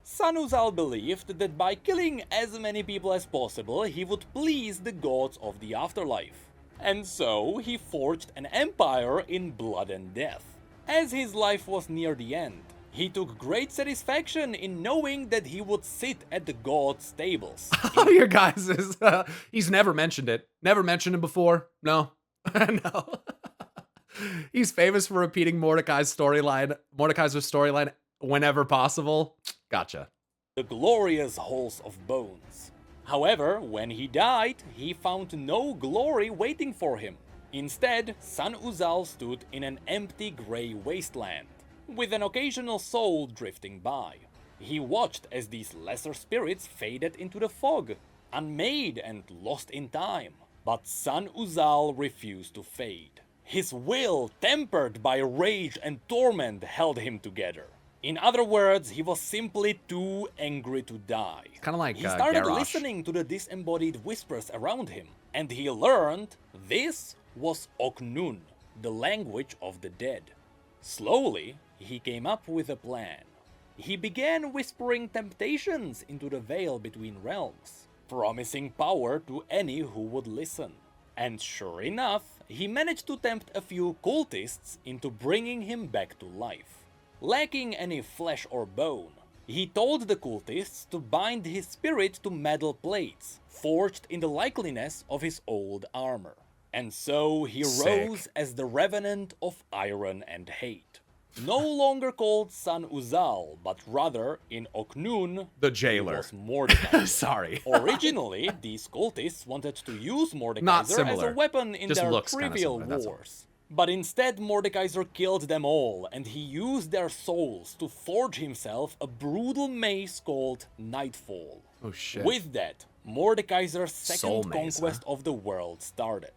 Sun Uzal believed that by killing as many people as possible, he would please the gods of the afterlife. And so, he forged an empire in blood and death. As his life was near the end, he took great satisfaction in knowing that he would sit at the gods' tables. Oh, your guys is... he's never mentioned it. Never mentioned him before. No. No. He's famous for repeating Mordekaiser's storyline whenever possible. Gotcha. The glorious halls of bones. However, when he died, he found no glory waiting for him. Instead, Sun Uzal stood in an empty grey wasteland, with an occasional soul drifting by. He watched as these lesser spirits faded into the fog, unmade and lost in time. But Sun Uzal refused to fade. His will, tempered by rage and torment, held him together. In other words, he was simply too angry to die. Kind of like he started Garrosh. listening to the disembodied whispers around him, and he learned this was Oknun, the language of the dead. Slowly, he came up with a plan. He began whispering temptations into the veil between realms, promising power to any who would listen. And sure enough, he managed to tempt a few cultists into bringing him back to life. Lacking any flesh or bone, he told the cultists to bind his spirit to metal plates, forged in the likeliness of his old armor. And so he rose as the Revenant of Iron and Hate. No longer called Sun Uzal, but rather, in Oknun, the jailer. He was Mordekaiser. Sorry. Originally, these cultists wanted to use Mordekaiser as a weapon in Just their trivial wars. But instead, Mordekaiser killed them all, and he used their souls to forge himself a brutal mace called Nightfall. Oh shit. With that, Mordekaiser's second conquest of the world started.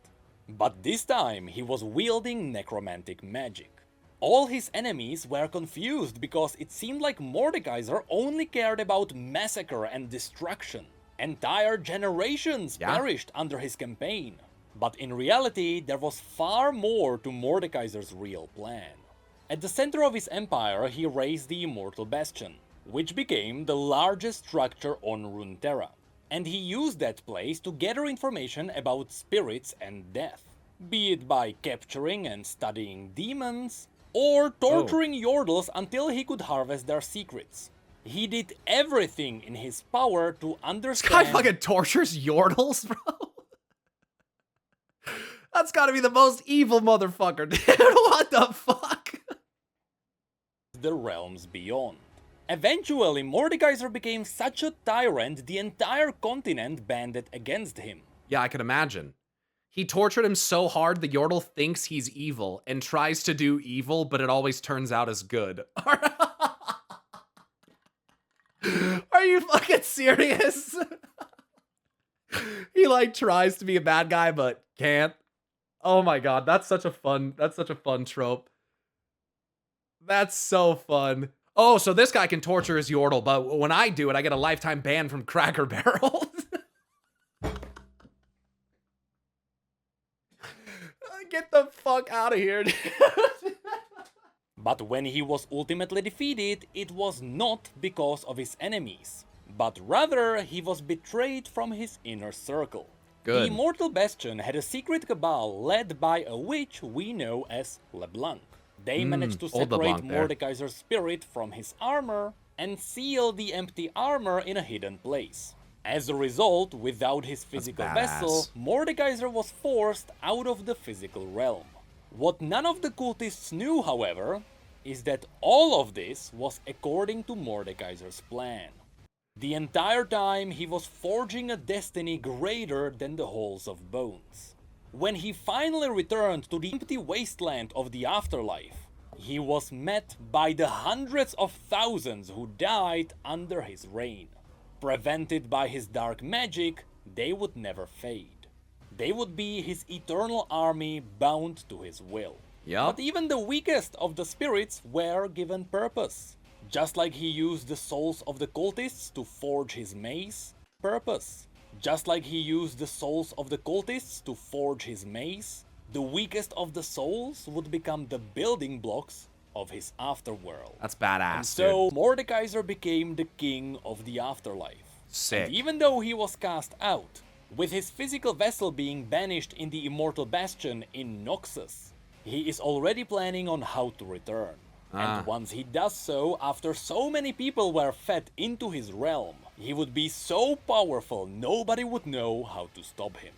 But this time, he was wielding necromantic magic. All his enemies were confused because it seemed like Mordekaiser only cared about massacre and destruction. Entire generations perished under his campaign. But in reality, there was far more to Mordekaiser's real plan. At the center of his empire, he raised the Immortal Bastion, which became the largest structure on Runeterra. And he used that place to gather information about spirits and death, be it by capturing and studying demons, or torturing Yordles until he could harvest their secrets. He did everything in his power to understand... This guy fucking tortures Yordles, bro? That's gotta be the most evil motherfucker, dude. What the fuck? The realms beyond. Eventually, Mordekaiser became such a tyrant, the entire continent banded against him. Yeah, I can imagine. He tortured him so hard, the Yordle thinks he's evil and tries to do evil, but it always turns out as good. Are you fucking serious? He like tries to be a bad guy, but can't. Oh my god, that's such a fun trope. That's so fun. Oh, so this guy can torture his Yordle, but when I do it, I get a lifetime ban from Cracker Barrel. Get the fuck out of here, dude. But when he was ultimately defeated, it was not because of his enemies, but rather he was betrayed from his inner circle. Good. The Immortal Bastion had a secret cabal led by a witch we know as LeBlanc. They managed to old separate LeBlanc there. Mordekaiser's spirit from his armor and seal the empty armor in a hidden place. As a result, without his physical vessel, Mordekaiser was forced out of the physical realm. What none of the cultists knew, however, is that all of this was according to Mordekaiser's plan. The entire time he was forging a destiny greater than the Halls of Bones. When he finally returned to the empty wasteland of the afterlife, he was met by the hundreds of thousands who died under his reign. Prevented by his dark magic, they would never fade. They would be his eternal army bound to his will. Yep. But even the weakest of the spirits were given purpose. Just like he used the souls of the cultists to forge his mace, purpose. Just like he used the souls of the cultists to forge his mace, the weakest of the souls would become the building blocks of his afterworld. That's badass, And so dude. Mordekaiser became the king of the afterlife. Sick. And even though he was cast out, with his physical vessel being banished in the Immortal Bastion in Noxus, he is already planning on how to return. And once he does so, after so many people were fed into his realm, he would be so powerful nobody would know how to stop him.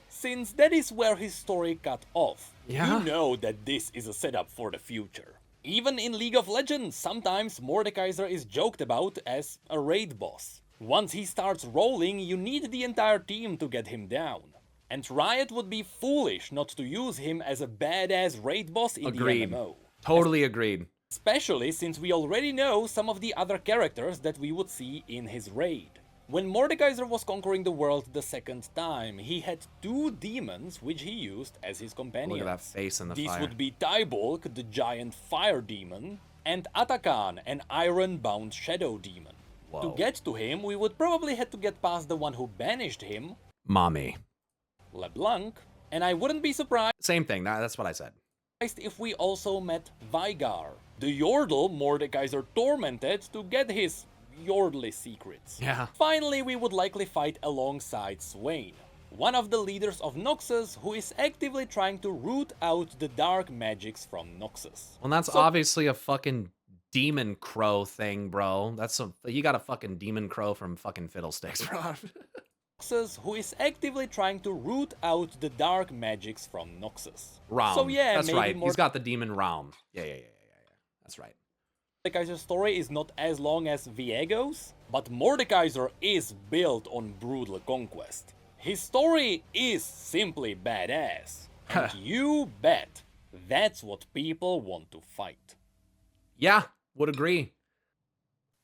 Since that is where his story cut off, Yeah. you know that this is a setup for the future. Even in League of Legends, sometimes Mordekaiser is joked about as a raid boss. Once he starts rolling, you need the entire team to get him down. And Riot would be foolish not to use him as a badass raid boss in Agreed. the MMO. Totally agreed. Especially since we already know some of the other characters that we would see in his raid. When Mordekaiser was conquering the world the second time, he had two demons which he used as his companions. Look at that face in the These fire. would be Tybulk, the giant fire demon, and Atakan, an iron-bound shadow demon. Whoa. To get to him, we would probably have to get past the one who banished him, Mommy. LeBlanc, and I wouldn't be surprised Same thing. That's what I said. if we also met Vygar, the Yordle Mordekaiser tormented to get his Yordle secrets. Yeah. Finally, we would likely fight alongside Swain, one of the leaders of Noxus who is actively trying to root out the dark magics from Noxus. Well, that's obviously a fucking demon crow thing, bro. You got a fucking demon crow from fucking Fiddlesticks, bro. Noxus, who is actively trying to root out the dark magics from Noxus. Raum. So yeah, that's maybe right. He's got the demon Raum. Yeah. That's right. Mordekaiser's story is not as long as Viego's, but Mordekaiser is built on brutal conquest. His story is simply badass, and you bet that's what people want to fight. Yeah, would agree.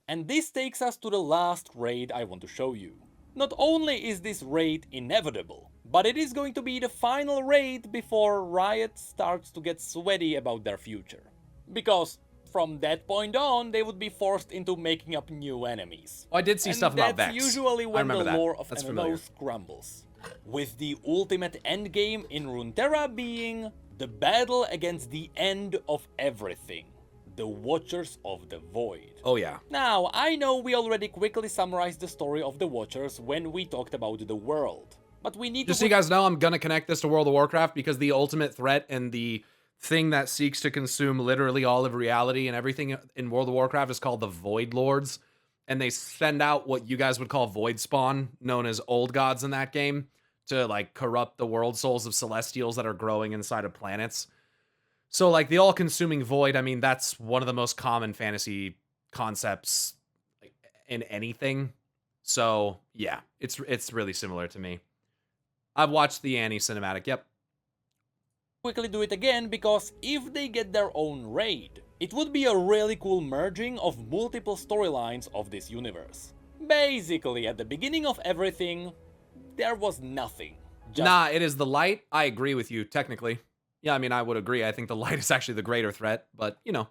And this takes us to the last raid I want to show you. Not only is this raid inevitable, but it is going to be the final raid before Riot starts to get sweaty about their future. Because from that point on, they would be forced into making up new enemies. Oh, I did see stuff about Vex. That's usually when the remember that. lore of That's MMOs familiar. crumbles. With the ultimate endgame in Runeterra being the battle against the end of everything. The Watchers of the Void. Oh, yeah. Now, I know we already quickly summarized the story of the Watchers when we talked about the world. But we need Just to so you guys know, I'm going to connect this to World of Warcraft because the ultimate threat and the thing that seeks to consume literally all of reality and everything in World of Warcraft is called the Void Lords. And they send out what you guys would call Void Spawn, known as old gods in that game, to like corrupt the world souls of celestials that are growing inside of planets. So like the all-consuming void, I mean, that's one of the most common fantasy concepts in anything. So yeah, it's really similar to me. I've watched the Annie cinematic. Yep. quickly do it again, because if they get their own raid, it would be a really cool merging of multiple storylines of this universe. Basically, at the beginning of everything, there was nothing. Just Nah, it is the light. I agree with you, technically. Yeah, I mean, I would agree. I think the light is actually the greater threat, but, you know.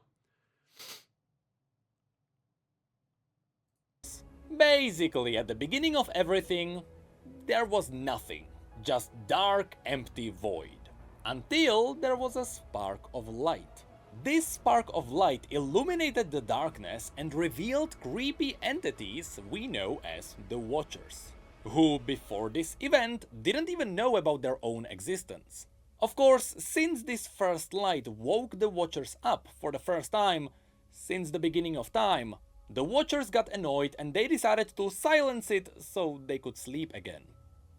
Basically, at the beginning of everything, there was nothing. Just dark, empty void. Until there was a spark of light. This spark of light illuminated the darkness and revealed creepy entities we know as the Watchers, who before this event didn't even know about their own existence. Of course, since this first light woke the Watchers up for the first time since the beginning of time, the Watchers got annoyed and they decided to silence it so they could sleep again.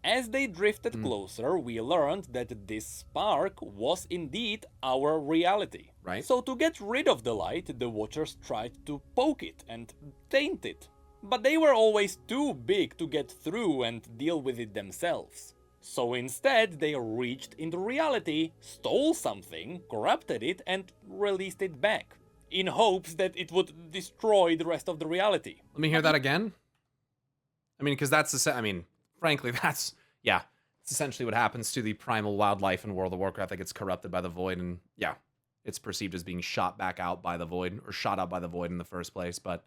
As they drifted closer, we learned that this spark was indeed our reality. Right. So to get rid of the light, the Watchers tried to poke it and taint it. But they were always too big to get through and deal with it themselves. So instead, they reached into reality, stole something, corrupted it, and released it back, in hopes that it would destroy the rest of the reality. Let me hear that again. I mean, because that's frankly, yeah, it's essentially what happens to the primal wildlife in World of Warcraft that gets corrupted by the void, and yeah, it's perceived as being shot back out by the void, or shot out by the void in the first place, but,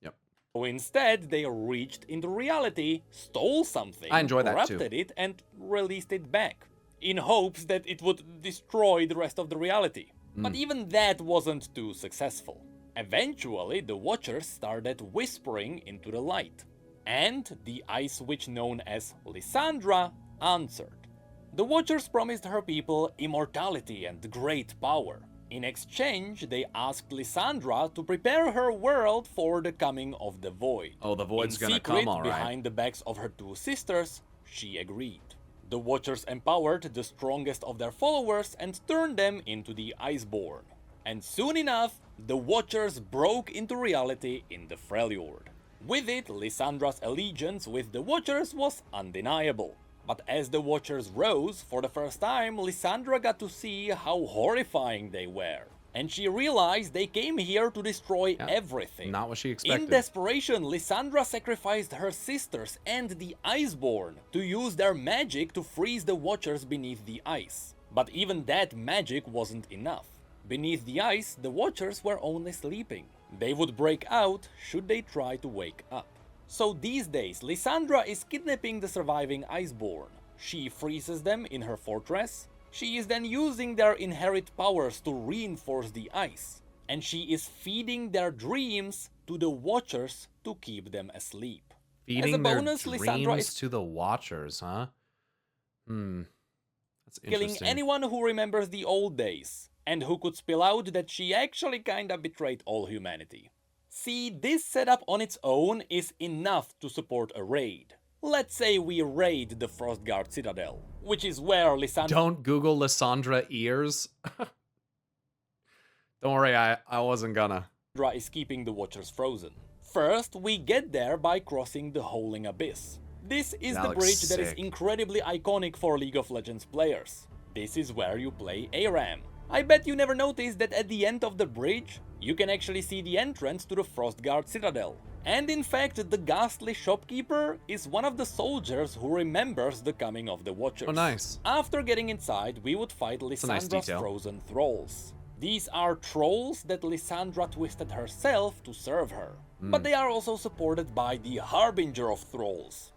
yep. So instead, they reached into reality, stole something, I enjoy that corrupted it, and released it back, in hopes that it would destroy the rest of the reality. But even that wasn't too successful. Eventually, the Watchers started whispering into the light. And the Ice Witch known as Lysandra answered. The Watchers promised her people immortality and great power. In exchange, they asked Lysandra to prepare her world for the coming of the Void. Oh, the Void's In gonna secret, come, all right. behind the backs of her two sisters, she agreed. The Watchers empowered the strongest of their followers and turned them into the Iceborn. And soon enough, the Watchers broke into reality in the Freljord. With it, Lysandra's allegiance with the Watchers was undeniable. But as the Watchers rose, for the first time, Lysandra got to see how horrifying they were. And she realized they came here to destroy everything. Not what she expected. In desperation, Lysandra sacrificed her sisters and the Iceborn to use their magic to freeze the Watchers beneath the ice. But even that magic wasn't enough. Beneath the ice, the Watchers were only sleeping. They would break out should they try to wake up. So these days, Lysandra is kidnapping the surviving Iceborn. She freezes them in her fortress. She is then using their inherent powers to reinforce the ice. And she is feeding their dreams to the Watchers to keep them asleep. Feeding As a bonus, their Lysandra dreams is to the Watchers, huh? That's killing interesting. anyone who remembers the old days, and who could spill out that she actually kinda betrayed all humanity. See, this setup on its own is enough to support a raid. Let's say we raid the Frostguard Citadel, which is where Lysandra Don't Google Lysandra ears. Don't worry, I wasn't gonna. is keeping the Watchers frozen. First, we get there by crossing the Howling Abyss. This is That the looks bridge that is sick. incredibly iconic for League of Legends players. This is where you play ARAM. I bet you never noticed that at the end of the bridge, you can actually see the entrance to the Frostguard Citadel. And in fact, the ghastly shopkeeper is one of the soldiers who remembers the coming of the Watchers. Oh, nice. After getting inside, we would fight a nice Lysandra's detail. frozen thralls. These are trolls that Lysandra twisted herself to serve her. But they are also supported by the Harbinger of Thralls.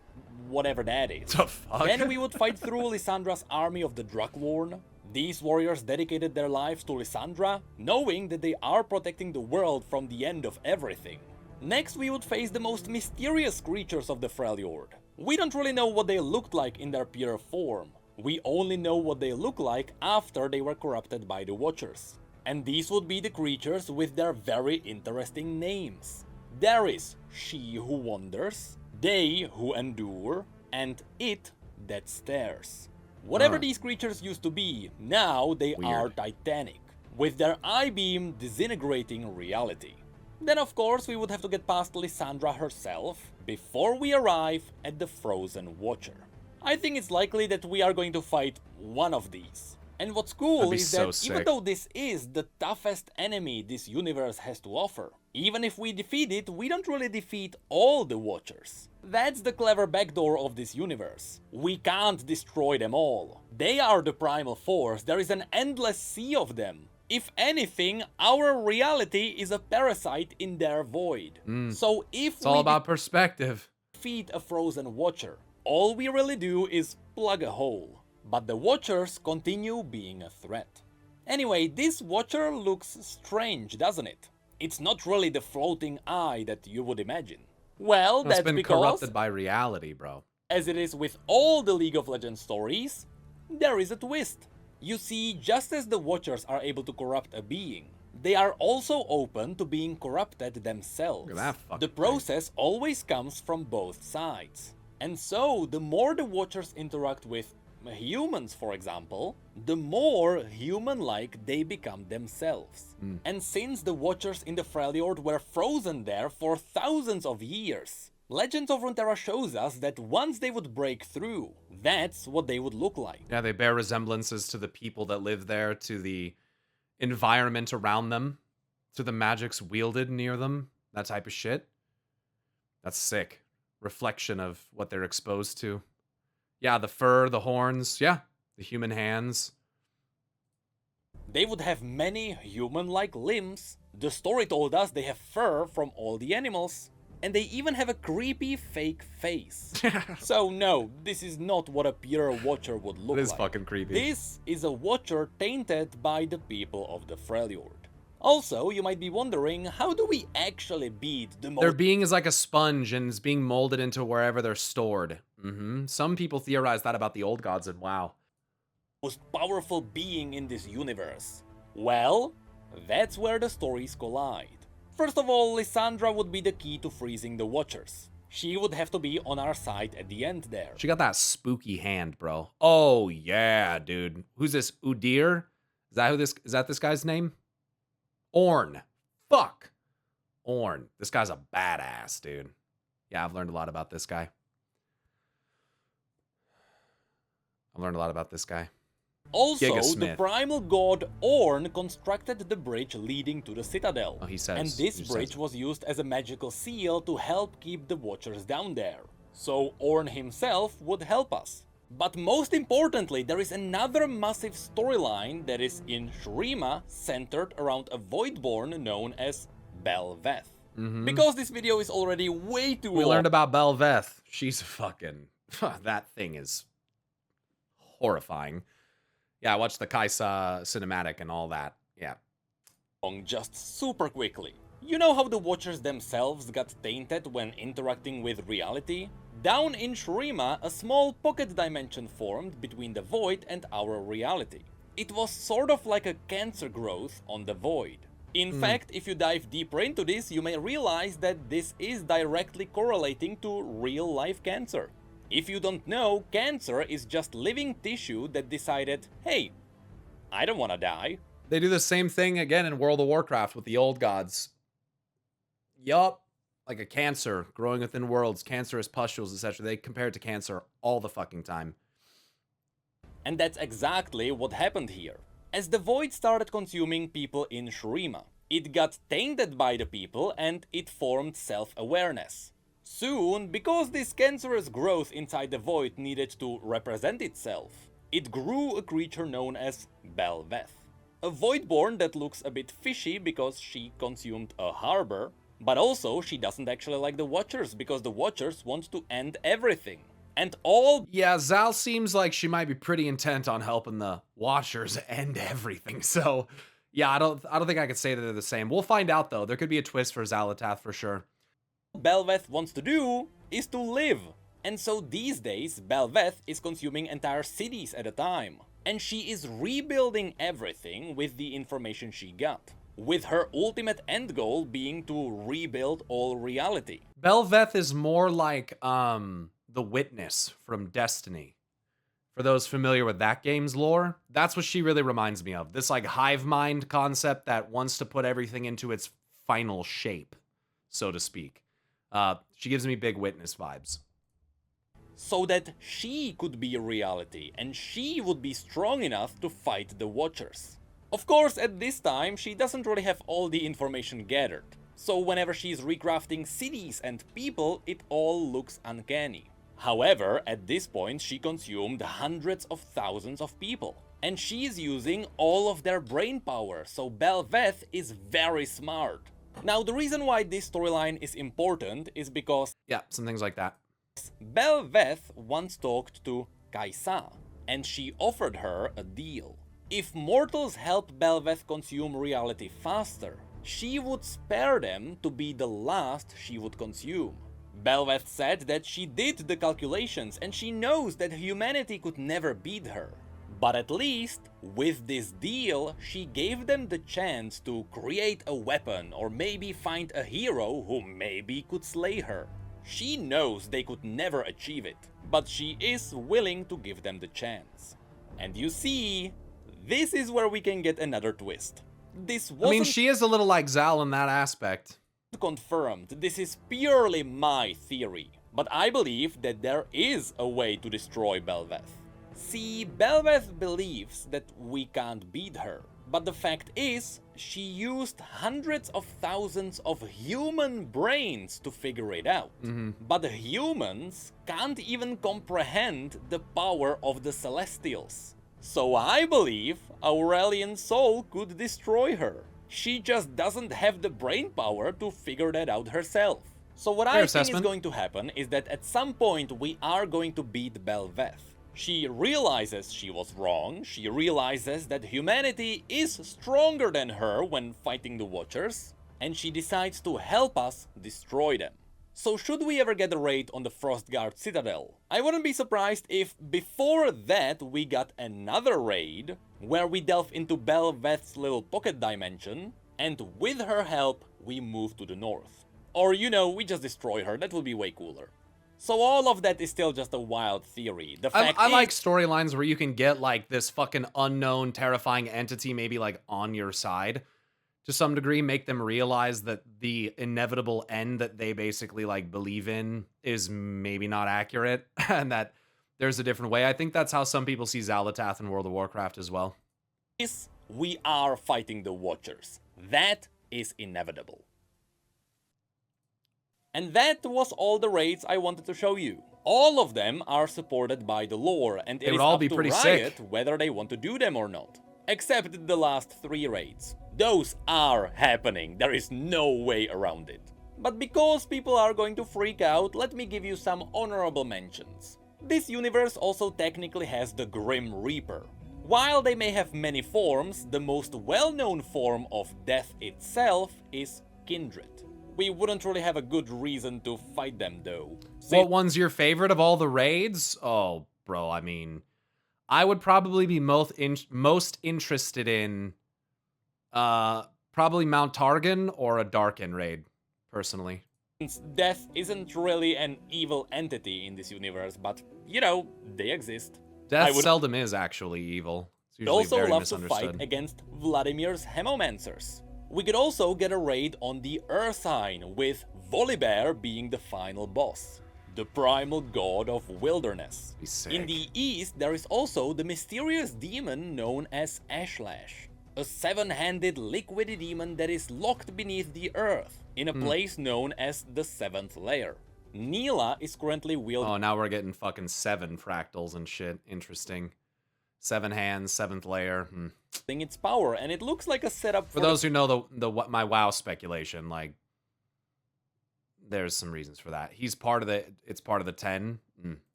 Whatever that is. The fuck? Then we would fight through Lysandra's army of the Druklorn. These warriors dedicated their lives to Lysandra, knowing that they are protecting the world from the end of everything. Next, we would face the most mysterious creatures of the Freljord. We don't really know what they looked like in their pure form. We only know what they look like after they were corrupted by the Watchers. And these would be the creatures with their very interesting names. There is She Who Wanders, They Who Endure, and It That Stares. Whatever these creatures used to be, now they are titanic, with their eye-beam disintegrating reality. Then of course we would have to get past Lysandra herself before we arrive at the Frozen Watcher. I think it's likely that we are going to fight one of these. And what's cool That'd be is so that sick. even though this is the toughest enemy this universe has to offer, even if we defeat it, we don't really defeat all the Watchers. That's the clever backdoor of this universe. We can't destroy them all. They are the primal force, there is an endless sea of them. If anything, our reality is a parasite in their void. So if It's all about perspective. defeat a frozen watcher, all we really do is plug a hole. But the watchers continue being a threat. Anyway, this watcher looks strange, doesn't it? It's not really the floating eye that you would imagine. Well, It's that's been because, corrupted by reality, bro. as it is with all the League of Legends stories, there is a twist. You see, just as the Watchers are able to corrupt a being, they are also open to being corrupted themselves. Look at that fucking The process always comes from both sides. And so, the more the Watchers interact with humans, for example, the more human-like they become themselves. And since the Watchers in the Freljord were frozen there for thousands of years, Legends of Runeterra shows us that once they would break through, that's what they would look like. Yeah, they bear resemblances to the people that live there, to the environment around them, to the magics wielded near them, that type of shit. That's sick. Reflection of what they're exposed to. Yeah, the fur, the horns, yeah, the human hands. They would have many human-like limbs. The story told us they have fur from all the animals. And they even have a creepy fake face. So no, this is not what a pure Watcher would look like. It is fucking creepy. This is a Watcher tainted by the people of the Freljord. Also, you might be wondering, how do we actually beat the Their being is like a sponge and is being molded into wherever they're stored. Some people theorize that about the old gods in WoW. most powerful being in this universe? Well, that's where the stories collide. First of all, Lissandra would be the key to freezing the Watchers. She would have to be on our side at the end there. She got that spooky hand, bro. Oh yeah, dude. Who's this? Udyr? Is that this guy's name? Ornn. Fuck. Ornn. This guy's a badass, dude. Yeah, I've learned a lot about this guy. Also, the Gigasmith. primal god Ornn constructed the bridge leading to the Citadel. Oh, he says. And this he bridge says- was used as a magical seal to help keep the Watchers down there. So Ornn himself would help us. But most importantly, there is another massive storyline that is in Shurima, centered around a Voidborn known as Belveth. Because this video is already way too We long. learned about Belveth. She's fucking... that thing is horrifying. Yeah, I watched the Kaisa cinematic and all that. Yeah. Just super quickly. You know how the Watchers themselves got tainted when interacting with reality? Down in Shurima, a small pocket dimension formed between the Void and our reality. It was sort of like a cancer growth on the Void. In fact, if you dive deeper into this, you may realize that this is directly correlating to real-life cancer. If you don't know, cancer is just living tissue that decided, hey, I don't wanna die. They do the same thing again in World of Warcraft with the old gods. Yup. Like a cancer growing within worlds, cancerous pustules, etc. They compare it to cancer all the fucking time. And that's exactly what happened here. As the Void started consuming people in Shurima, it got tainted by the people and it formed self-awareness. Soon, because this cancerous growth inside the Void needed to represent itself, it grew a creature known as Belveth. A Voidborn that looks a bit fishy because she consumed a harbor, but also she doesn't actually like the Watchers because the Watchers want to end everything. And all Yeah, Zal seems like she might be pretty intent on helping the Watchers end everything. So, yeah, I don't think I could say that they're the same. We'll find out though. There could be a twist for Xal'atath for sure. Belveth wants to do is to live. And so these days, Belveth is consuming entire cities at a time. And she is rebuilding everything with the information she got. With her ultimate end goal being to rebuild all reality. Belveth is more like the Witness from Destiny. For those familiar with that game's lore, that's what she really reminds me of. This like hive mind concept that wants to put everything into its final shape, so to speak. She gives me big Witness vibes. So that she could be reality and she would be strong enough to fight the Watchers. Of course, at this time, she doesn't really have all the information gathered. So whenever she's recrafting cities and people, it all looks uncanny. However, at this point, she consumed hundreds of thousands of people. and she's using all of their brain power, so Belveth is very smart. Now, the reason why this storyline is important is because Yeah, some things like that. Belveth once talked to Kaisa, and she offered her a deal. If mortals help Belveth consume reality faster, she would spare them to be the last she would consume. Belveth said that she did the calculations and she knows that humanity could never beat her. But at least, with this deal, she gave them the chance to create a weapon or maybe find a hero who maybe could slay her. She knows they could never achieve it, but she is willing to give them the chance. And you see, this is where we can get another twist. This wasn't she is a little like Zal in that aspect. confirmed, this is purely my theory, but I believe that there is a way to destroy Belveth. See, Belveth believes that we can't beat her, but the fact is, she used hundreds of thousands of human brains to figure it out. But the humans can't even comprehend the power of the Celestials. So I believe Aurelian Soul could destroy her. She just doesn't have the brain power to figure that out herself. So what I think is going to happen is that at some point we are going to beat Belveth. She realizes she was wrong, she realizes that humanity is stronger than her when fighting the Watchers, and she decides to help us destroy them. So should we ever get a raid on the Frostguard Citadel, I wouldn't be surprised if before that we got another raid where we delve into Belveth's little pocket dimension, and with her help we move to the north. Or, you know, we just destroy her, that would be way cooler. So all of that is still just a wild theory. The fact I like storylines where you can get like this fucking unknown, terrifying entity maybe like on your side to some degree, make them realize that the inevitable end that they basically like believe in is maybe not accurate and that there's a different way. I think that's how some people see Xalatath in World of Warcraft as well. We are fighting the Watchers. That is inevitable. And that was all the raids I wanted to show you. All of them are supported by the lore, and it is up to Riot whether they want to do them or not. Except the last 3 raids. Those are happening, there is no way around it. But because people are going to freak out, let me give you some honorable mentions. This universe also technically has the Grim Reaper. While they may have many forms, the most well-known form of death itself is Kindred. We wouldn't really have a good reason to fight them though. What one's your favorite of all the raids? Oh, bro, I mean, I would probably be most interested in probably Mount Targon or a Darken raid, personally. Since death isn't really an evil entity in this universe, but, you know, they exist. Death seldom is actually evil. It's usually also very love to misunderstood. fight against Vladimir's Hemomancers. We could also get a raid on the Ursine, with Volibear being the final boss, the primal god of wilderness. In the east, there is also the mysterious demon known as Ashlash, a 7-handed liquid demon that is locked beneath the earth, in a place known as the 7th layer. Neela is currently wielding... Oh, now we're getting fucking 7 fractals and shit. Interesting. 7 hands, 7th layer. its power, and it looks like a setup for those who know my WoW speculation, like there's some reasons for that. He's part of it's part of the 10.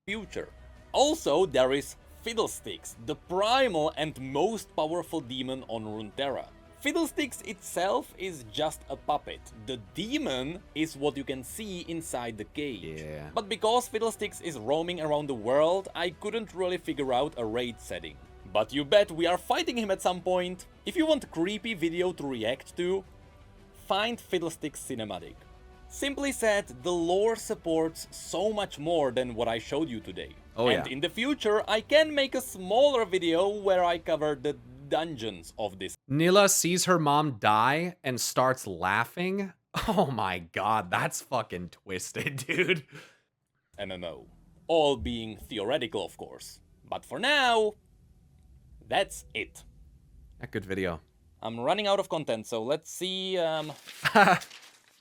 Future. Also, there is Fiddlesticks, the primal and most powerful demon on Runeterra. Fiddlesticks itself is just a puppet. The demon is what you can see inside the cage. Yeah. But because Fiddlesticks is roaming around the world, I couldn't really figure out a raid setting. But you bet we are fighting him at some point. If you want a creepy video to react to, find Fiddlesticks Cinematic. Simply said, the lore supports so much more than what I showed you today. Oh, and in the future, I can make a smaller video where I cover the dungeons of this. Neela sees her mom die and starts laughing. Oh my god, that's fucking twisted, dude. MMO. All being theoretical, of course. But for now, that's it. A good video. I'm running out of content, so let's see,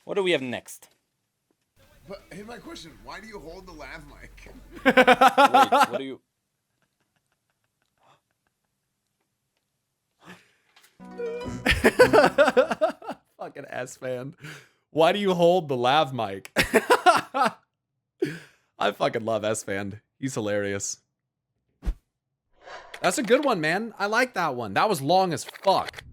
what do we have next? But, hey, my question, why do you hold the lav mic? Wait, what do you... Fucking S-fan. Why do you hold the lav mic? I fucking love S-fan. He's hilarious. That's a good one, man. I like that one. That was long as fuck.